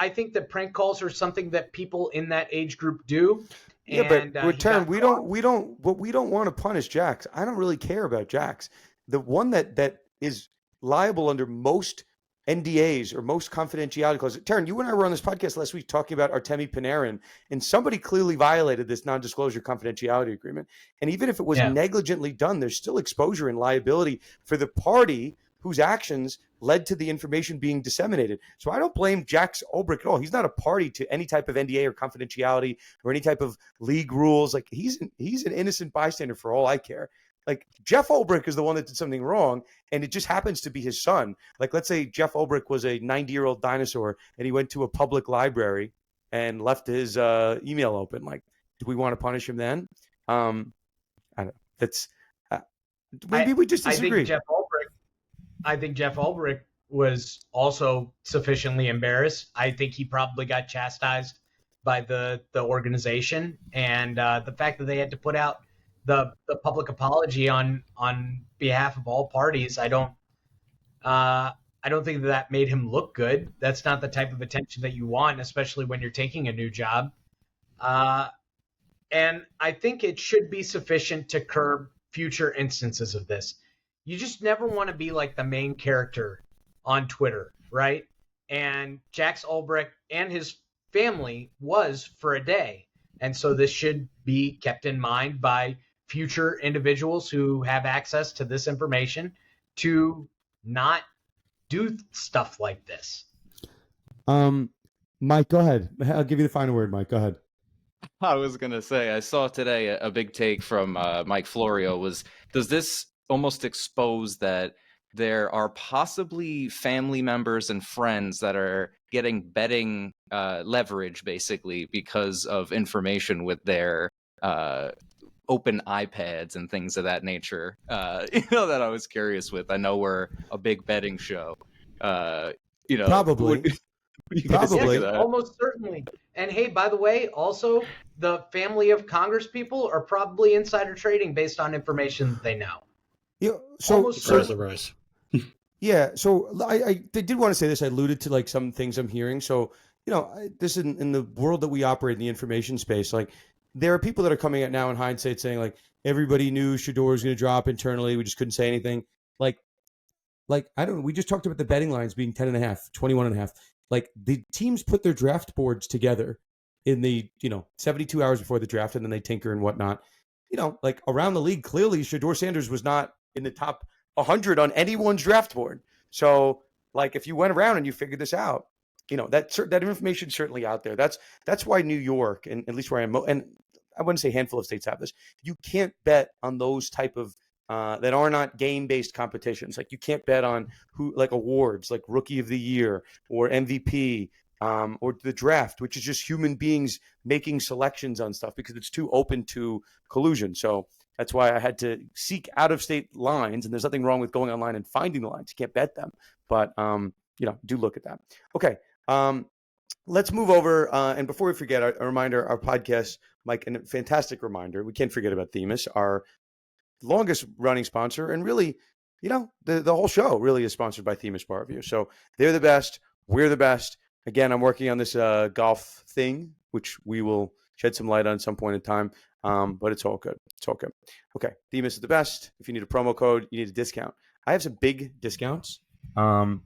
think that prank calls are something that people in that age group do. Yeah, but return, we don't want to punish Jax. I don't really care about Jax. The one that is liable under most NDAs or most confidentiality clauses. Taryn, you and I were on this podcast last week talking about Artemi Panarin, and somebody clearly violated this non-disclosure confidentiality agreement. And even if it was negligently done, there's still exposure and liability for the party whose actions led to the information being disseminated. So I don't blame Jax Ulbrich at all. He's not a party to any type of NDA or confidentiality or any type of league rules. Like he's an innocent bystander for all I care. Like Jeff Ulbrich is the one that did something wrong, and it just happens to be his son. Like let's say Jeff Ulbrich was a 90-year-old dinosaur and he went to a public library and left his email open. Like, do we want to punish him then? I don't know. That's maybe we just disagree. I think Jeff Ulbrich was also sufficiently embarrassed. I think he probably got chastised by the organization, and the fact that they had to put out the public apology on behalf of all parties. I don't think that made him look good. That's not the type of attention that you want, especially when you're taking a new job. And I think it should be sufficient to curb future instances of this. You just never want to be like the main character on Twitter, right? And Jax Ulbrich and his family was for a day. And so this should be kept in mind by future individuals who have access to this information to not do stuff like this. Mike, go ahead. I'll give you the final word, Mike. Go ahead. I was going to say, I saw today a big take from Mike Florio was, does this almost expose that there are possibly family members and friends that are getting betting leverage basically because of information with their open iPads and things of that nature, that I was curious with. I know we're a big betting show. Probably. What do you guys think Probably. of that? Almost certainly. And hey, by the way, also the family of Congress people are probably insider trading based on information they know. Yeah. So, Almost Surprise. yeah. So I did want to say this. I alluded to like some things I'm hearing. So, this in the world that we operate in, the information space, like there are people that are coming out now in hindsight saying like everybody knew Shedeur was going to drop internally. We just couldn't say anything. Like I don't know. We just talked about the betting lines being 10.5, 21.5. Like the teams put their draft boards together in the, 72 hours before the draft, and then they tinker and whatnot. Like around the league, clearly Shedeur Sanders was not in the top 100 on anyone's draft board. So like if you went around and you figured this out, that information is certainly out there. That's why New York, and at least where I'm, and I wouldn't say a handful of states have this. You can't bet on those type of that are not game-based competitions. Like you can't bet on like awards, like Rookie of the Year or MVP, or the draft, which is just human beings making selections on stuff because it's too open to collusion. So that's why I had to seek out-of-state lines, and there's nothing wrong with going online and finding the lines. You can't bet them, but do look at that. Okay, let's move over. And before we forget, a reminder: our podcast, Mike, a fantastic reminder. We can't forget about Themis, our longest running sponsor, and really, the whole show really is sponsored by Themis Bar Review. So they're the best. We're the best. Again, I'm working on this golf thing, which we will shed some light on some point in time. But it's all good. It's all good. Okay, Themis is the best. If you need a promo code, you need a discount. I have some big discounts. I'm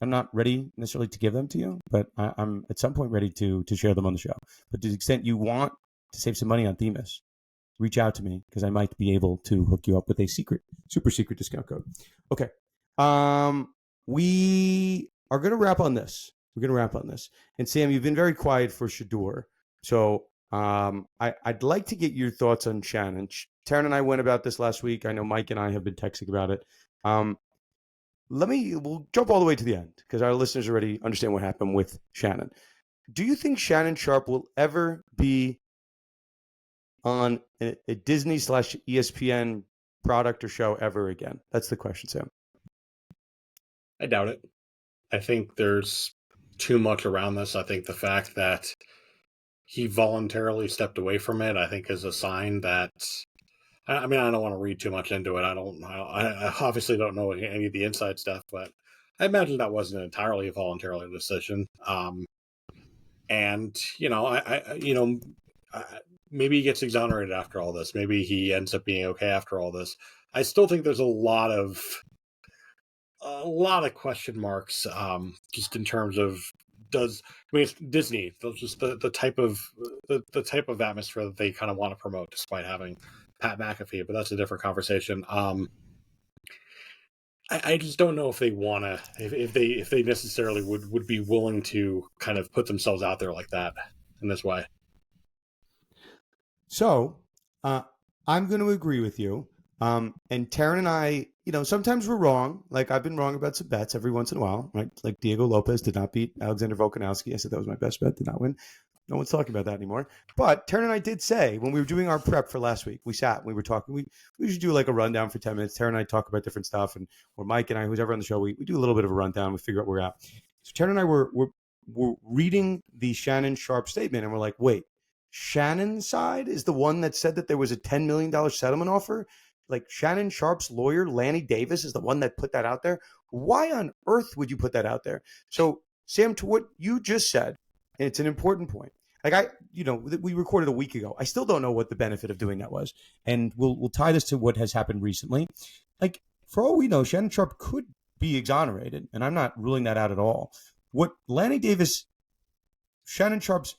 not ready necessarily to give them to you, but I'm at some point ready to share them on the show. But to the extent you want to save some money on Themis, reach out to me because I might be able to hook you up with a super secret discount code. Okay. We are going to wrap on this. And Sam, you've been very quiet for Shedeur. So I'd like to get your thoughts on Shannon. Taryn and I went about this last week. I know Mike and I have been texting about it. We'll jump all the way to the end because our listeners already understand what happened with Shannon. Do you think Shannon Sharpe will ever be on a Disney/ESPN product or show ever again? That's the question, Sam. I doubt it. I think there's too much around this. I think the fact that he voluntarily stepped away from it, I think, is a sign that. I mean, I don't want to read too much into it. I obviously don't know any of the inside stuff, but I imagine that wasn't entirely a voluntary decision. And maybe he gets exonerated after all this. Maybe he ends up being okay after all this. I still think there's a lot of question marks, just in terms of it's Disney. Just the type of atmosphere that they kind of want to promote, despite having Pat McAfee, but that's a different conversation. I just don't know if they want to, if they necessarily would be willing to kind of put themselves out there like that in this way. So I'm going to agree with you. And Taryn and I, sometimes we're wrong. Like I've been wrong about some bets every once in a while, right? Like Diego Lopez did not beat Alexander Volkanovski. I said that was my best bet, did not win. No one's talking about that anymore. But Taryn and I did say when we were doing our prep for last week, we sat, we were talking. We usually do like a rundown for 10 minutes. Taryn and I talk about different stuff, or Mike and I, who's ever on the show, we do a little bit of a rundown. We figure out where we're at. So Taryn and I were reading the Shannon Sharpe statement, and we're like, wait, Shannon's side is the one that said that there was a $10 million settlement offer? Like Shannon Sharpe's lawyer, Lanny Davis, is the one that put that out there? Why on earth would you put that out there? So, Sam, to what you just said, and it's an important point. Like we recorded a week ago. I still don't know what the benefit of doing that was. And we'll tie this to what has happened recently. Like, for all we know, Shannon Sharpe could be exonerated, and I'm not ruling that out at all. What Lanny Davis, Shannon Sharpe's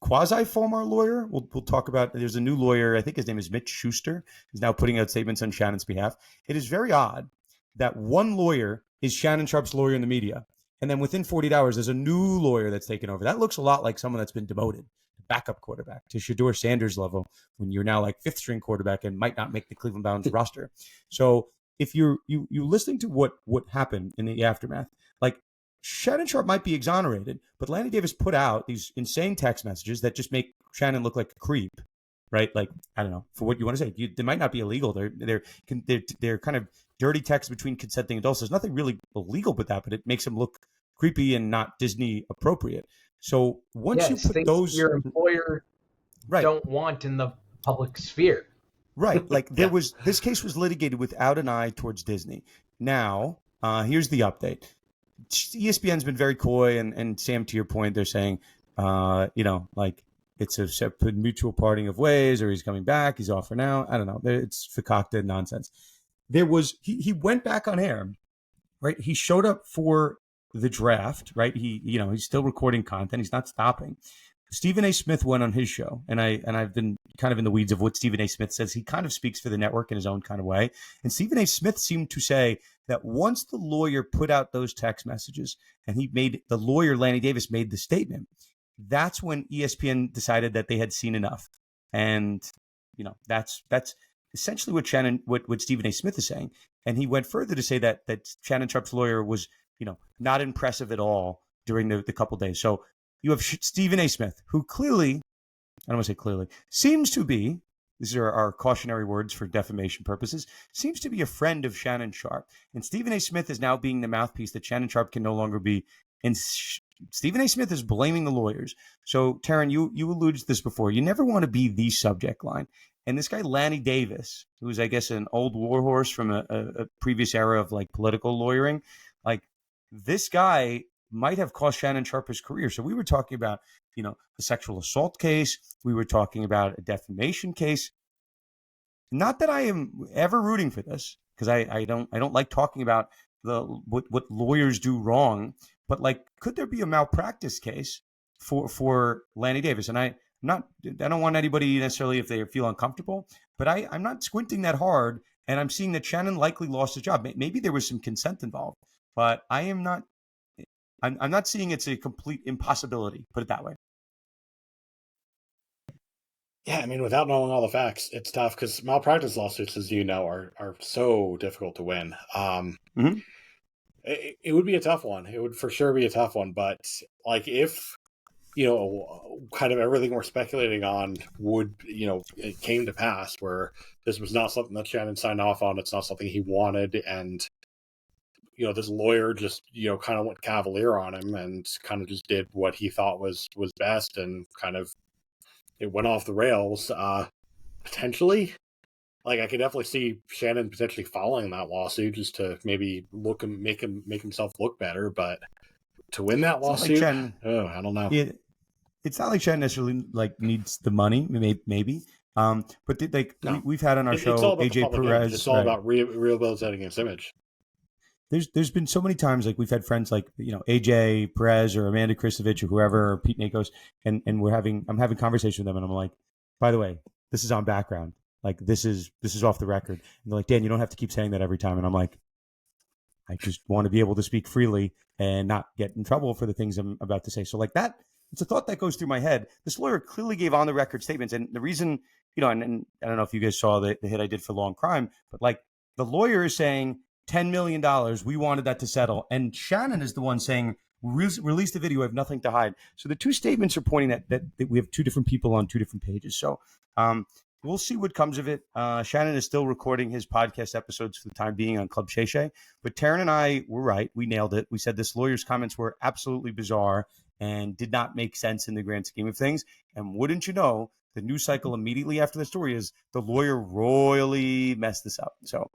quasi-former lawyer, we'll talk about. There's a new lawyer, I think his name is Mitch Schuster, who's now putting out statements on Shannon's behalf. It is very odd that one lawyer is Shannon Sharpe's lawyer in the media, and then within 48 hours, there's a new lawyer that's taken over. That looks a lot like someone that's been demoted, backup quarterback, to Shedeur Sanders level, when you're now like fifth string quarterback and might not make the Cleveland Browns roster. So if you're listening to what happened in the aftermath, like Shannon Sharpe might be exonerated, but Lanny Davis put out these insane text messages that just make Shannon look like a creep. right? Like, I don't know, for what you want to say. They might not be illegal. They're kind of dirty text between consenting adults. There's nothing really illegal with that, but it makes them look creepy and not Disney appropriate. So once you put those, your employer don't want in the public sphere. Right. Like this case was litigated without an eye towards Disney. Now, here's the update. ESPN's been very coy, and Sam, to your point, they're saying, like it's a separate mutual parting of ways, or he's coming back, he's off for now. I don't know. It's fakakta nonsense. He went back on air, right? He showed up for the draft, right? He's still recording content. He's not stopping. Stephen A. Smith went on his show, and I've been kind of in the weeds of what Stephen A. Smith says. He kind of speaks for the network in his own kind of way. And Stephen A. Smith seemed to say that once the lawyer put out those text messages and the lawyer, Lanny Davis, made the statement, that's when ESPN decided that they had seen enough. And, that's essentially what Stephen A. Smith is saying. And he went further to say that Shannon Sharpe's lawyer was, not impressive at all during the couple days. So you have Stephen A. Smith, who clearly, I don't want to say clearly, seems to be, these are our cautionary words for defamation purposes, seems to be a friend of Shannon Sharpe. And Stephen A. Smith is now being the mouthpiece that Shannon Sharpe can no longer be. And Stephen A. Smith is blaming the lawyers. So, Taryn, you alluded to this before. You never want to be the subject line. And this guy, Lanny Davis, who is, I guess, an old warhorse from a previous era of like political lawyering, like this guy might have cost Shannon Sharpe his career. So we were talking about, a sexual assault case. We were talking about a defamation case. Not that I am ever rooting for this, because I don't like talking about what lawyers do wrong. But like, could there be a malpractice case for Lanny Davis? And I don't want anybody necessarily, if they feel uncomfortable, but I'm not squinting that hard, and I'm seeing that Shannon likely lost his job. Maybe there was some consent involved, but I'm not seeing it's a complete impossibility, put it that way. Yeah, I mean, without knowing all the facts, it's tough because malpractice lawsuits, as you know, are so difficult to win. It would be a tough one. It would for sure be a tough one. But like if, kind of everything we're speculating on it came to pass where this was not something that Shannon signed off on. It's not something he wanted. And, this lawyer just, kind of went cavalier on him and kind of just did what he thought was best, and kind of it went off the rails. Potentially, like I could definitely see Shannon potentially following that lawsuit just to maybe make himself look better. But to win that lawsuit, I don't know. It's not like Shannon necessarily like needs the money, maybe. But we've had on our show AJ Perez. It's all about rehabilitating his image. There's been so many times like we've had friends like AJ Perez or Amanda Kristovich or whoever, or Pete Nakos, and I'm having conversation with them, and I'm like, by the way, this is on background, like this is off the record, and they're like, Dan, you don't have to keep saying that every time, and I'm like, I just want to be able to speak freely and not get in trouble for the things I'm about to say. So like that, it's a thought that goes through my head. This lawyer clearly gave on the record statements, and the reason, and I don't know if you guys saw the hit I did for Long Crime, but like the lawyer is saying $10 million. We wanted that to settle. And Shannon is the one saying, release the video. I have nothing to hide. So the two statements are pointing that we have two different people on two different pages. So we'll see what comes of it. Shannon is still recording his podcast episodes for the time being on Club Shay Shay. But Taryn and I were right. We nailed it. We said this lawyer's comments were absolutely bizarre and did not make sense in the grand scheme of things. And wouldn't you know, the news cycle immediately after the story is the lawyer royally messed this up. So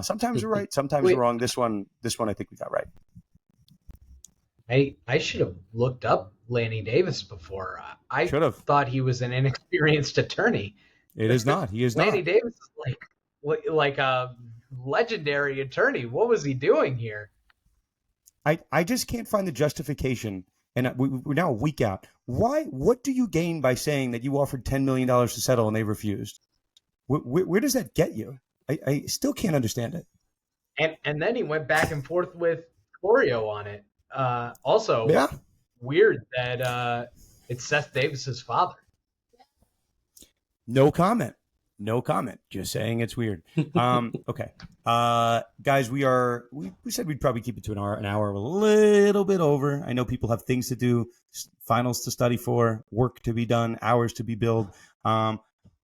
sometimes we're right, sometimes we're wrong. This one I think we got right. I should have looked up Lanny Davis before. I should have thought he was an inexperienced attorney. It is not. He is Lanny not. Davis is like a legendary attorney. What was he doing here? I just can't find the justification. And we're now a week out. Why? What do you gain by saying that you offered $10 million to settle and they refused? Where does that get you? I still can't understand it. And then he went back and forth with Florio on it. Also, yeah. Weird that it's Seth Davis's father. No comment. Just saying it's weird. Okay. Guys, we said we'd probably keep it to an hour, a little bit over. I know people have things to do, finals to study for, work to be done, hours to be billed.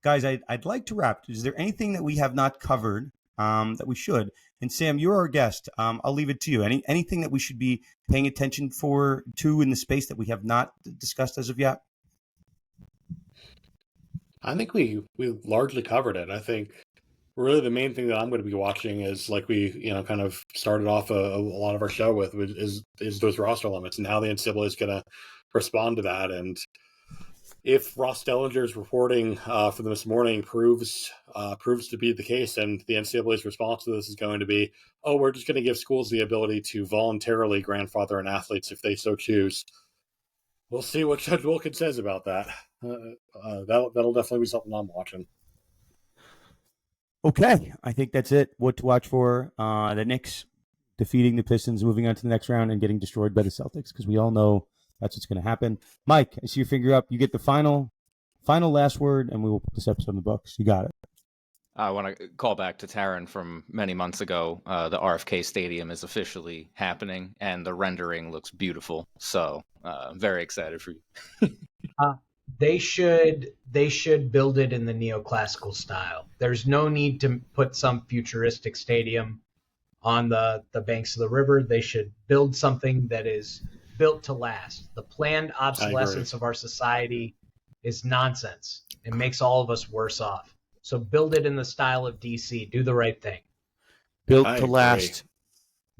guys, I'd like to wrap. Is there anything that we have not covered that we should? And Sam, you're our guest. I'll leave it to you. Anything that we should be paying attention to in the space that we have not discussed as of yet? I think we largely covered it. I think really the main thing that I'm going to be watching is, like we kind of started off a lot of our show with, is those roster limits and how the NCAA is going to respond to that. And if Ross Dellinger's reporting from this morning proves to be the case, and the NCAA's response to this is going to be, oh, we're just going to give schools the ability to voluntarily grandfather in athletes if they so choose, we'll see what Judge Wilkins says about that. That'll definitely be something I'm watching. Okay, I think that's it. What to watch for? The Knicks defeating the Pistons, moving on to the next round, and getting destroyed by the Celtics, because we all know that's what's going to happen. Mike, I see your finger up. You get the final last word, and we will put this episode in the books. You got it. I want to call back to Taryn from many months ago. The RFK Stadium is officially happening, and the rendering looks beautiful. So I'm very excited for you. They should build it in the neoclassical style. There's no need to put some futuristic stadium on the banks of the river. They should build something that is built to last. The planned obsolescence of our society is nonsense. It makes all of us worse off. So build it in the style of DC. Do the right thing. Built to last,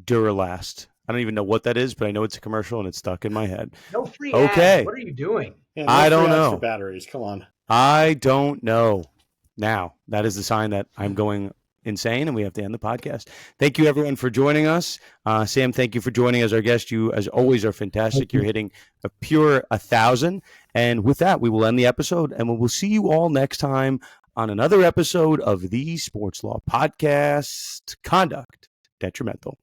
Duralast. I don't even know what that is, but I know it's a commercial and it's stuck in my head. No free ads. What are you doing? Yeah, I don't know. For batteries, come on. I don't know. Now, that is the sign that I'm going insane and we have to end the podcast. Thank you, everyone, for joining us. Sam, thank you for joining as our guest. You, as always, are fantastic. You're hitting a pure 1,000. And with that, we will end the episode, and we will see you all next time on another episode of the Sports Law Podcast, Conduct Detrimental.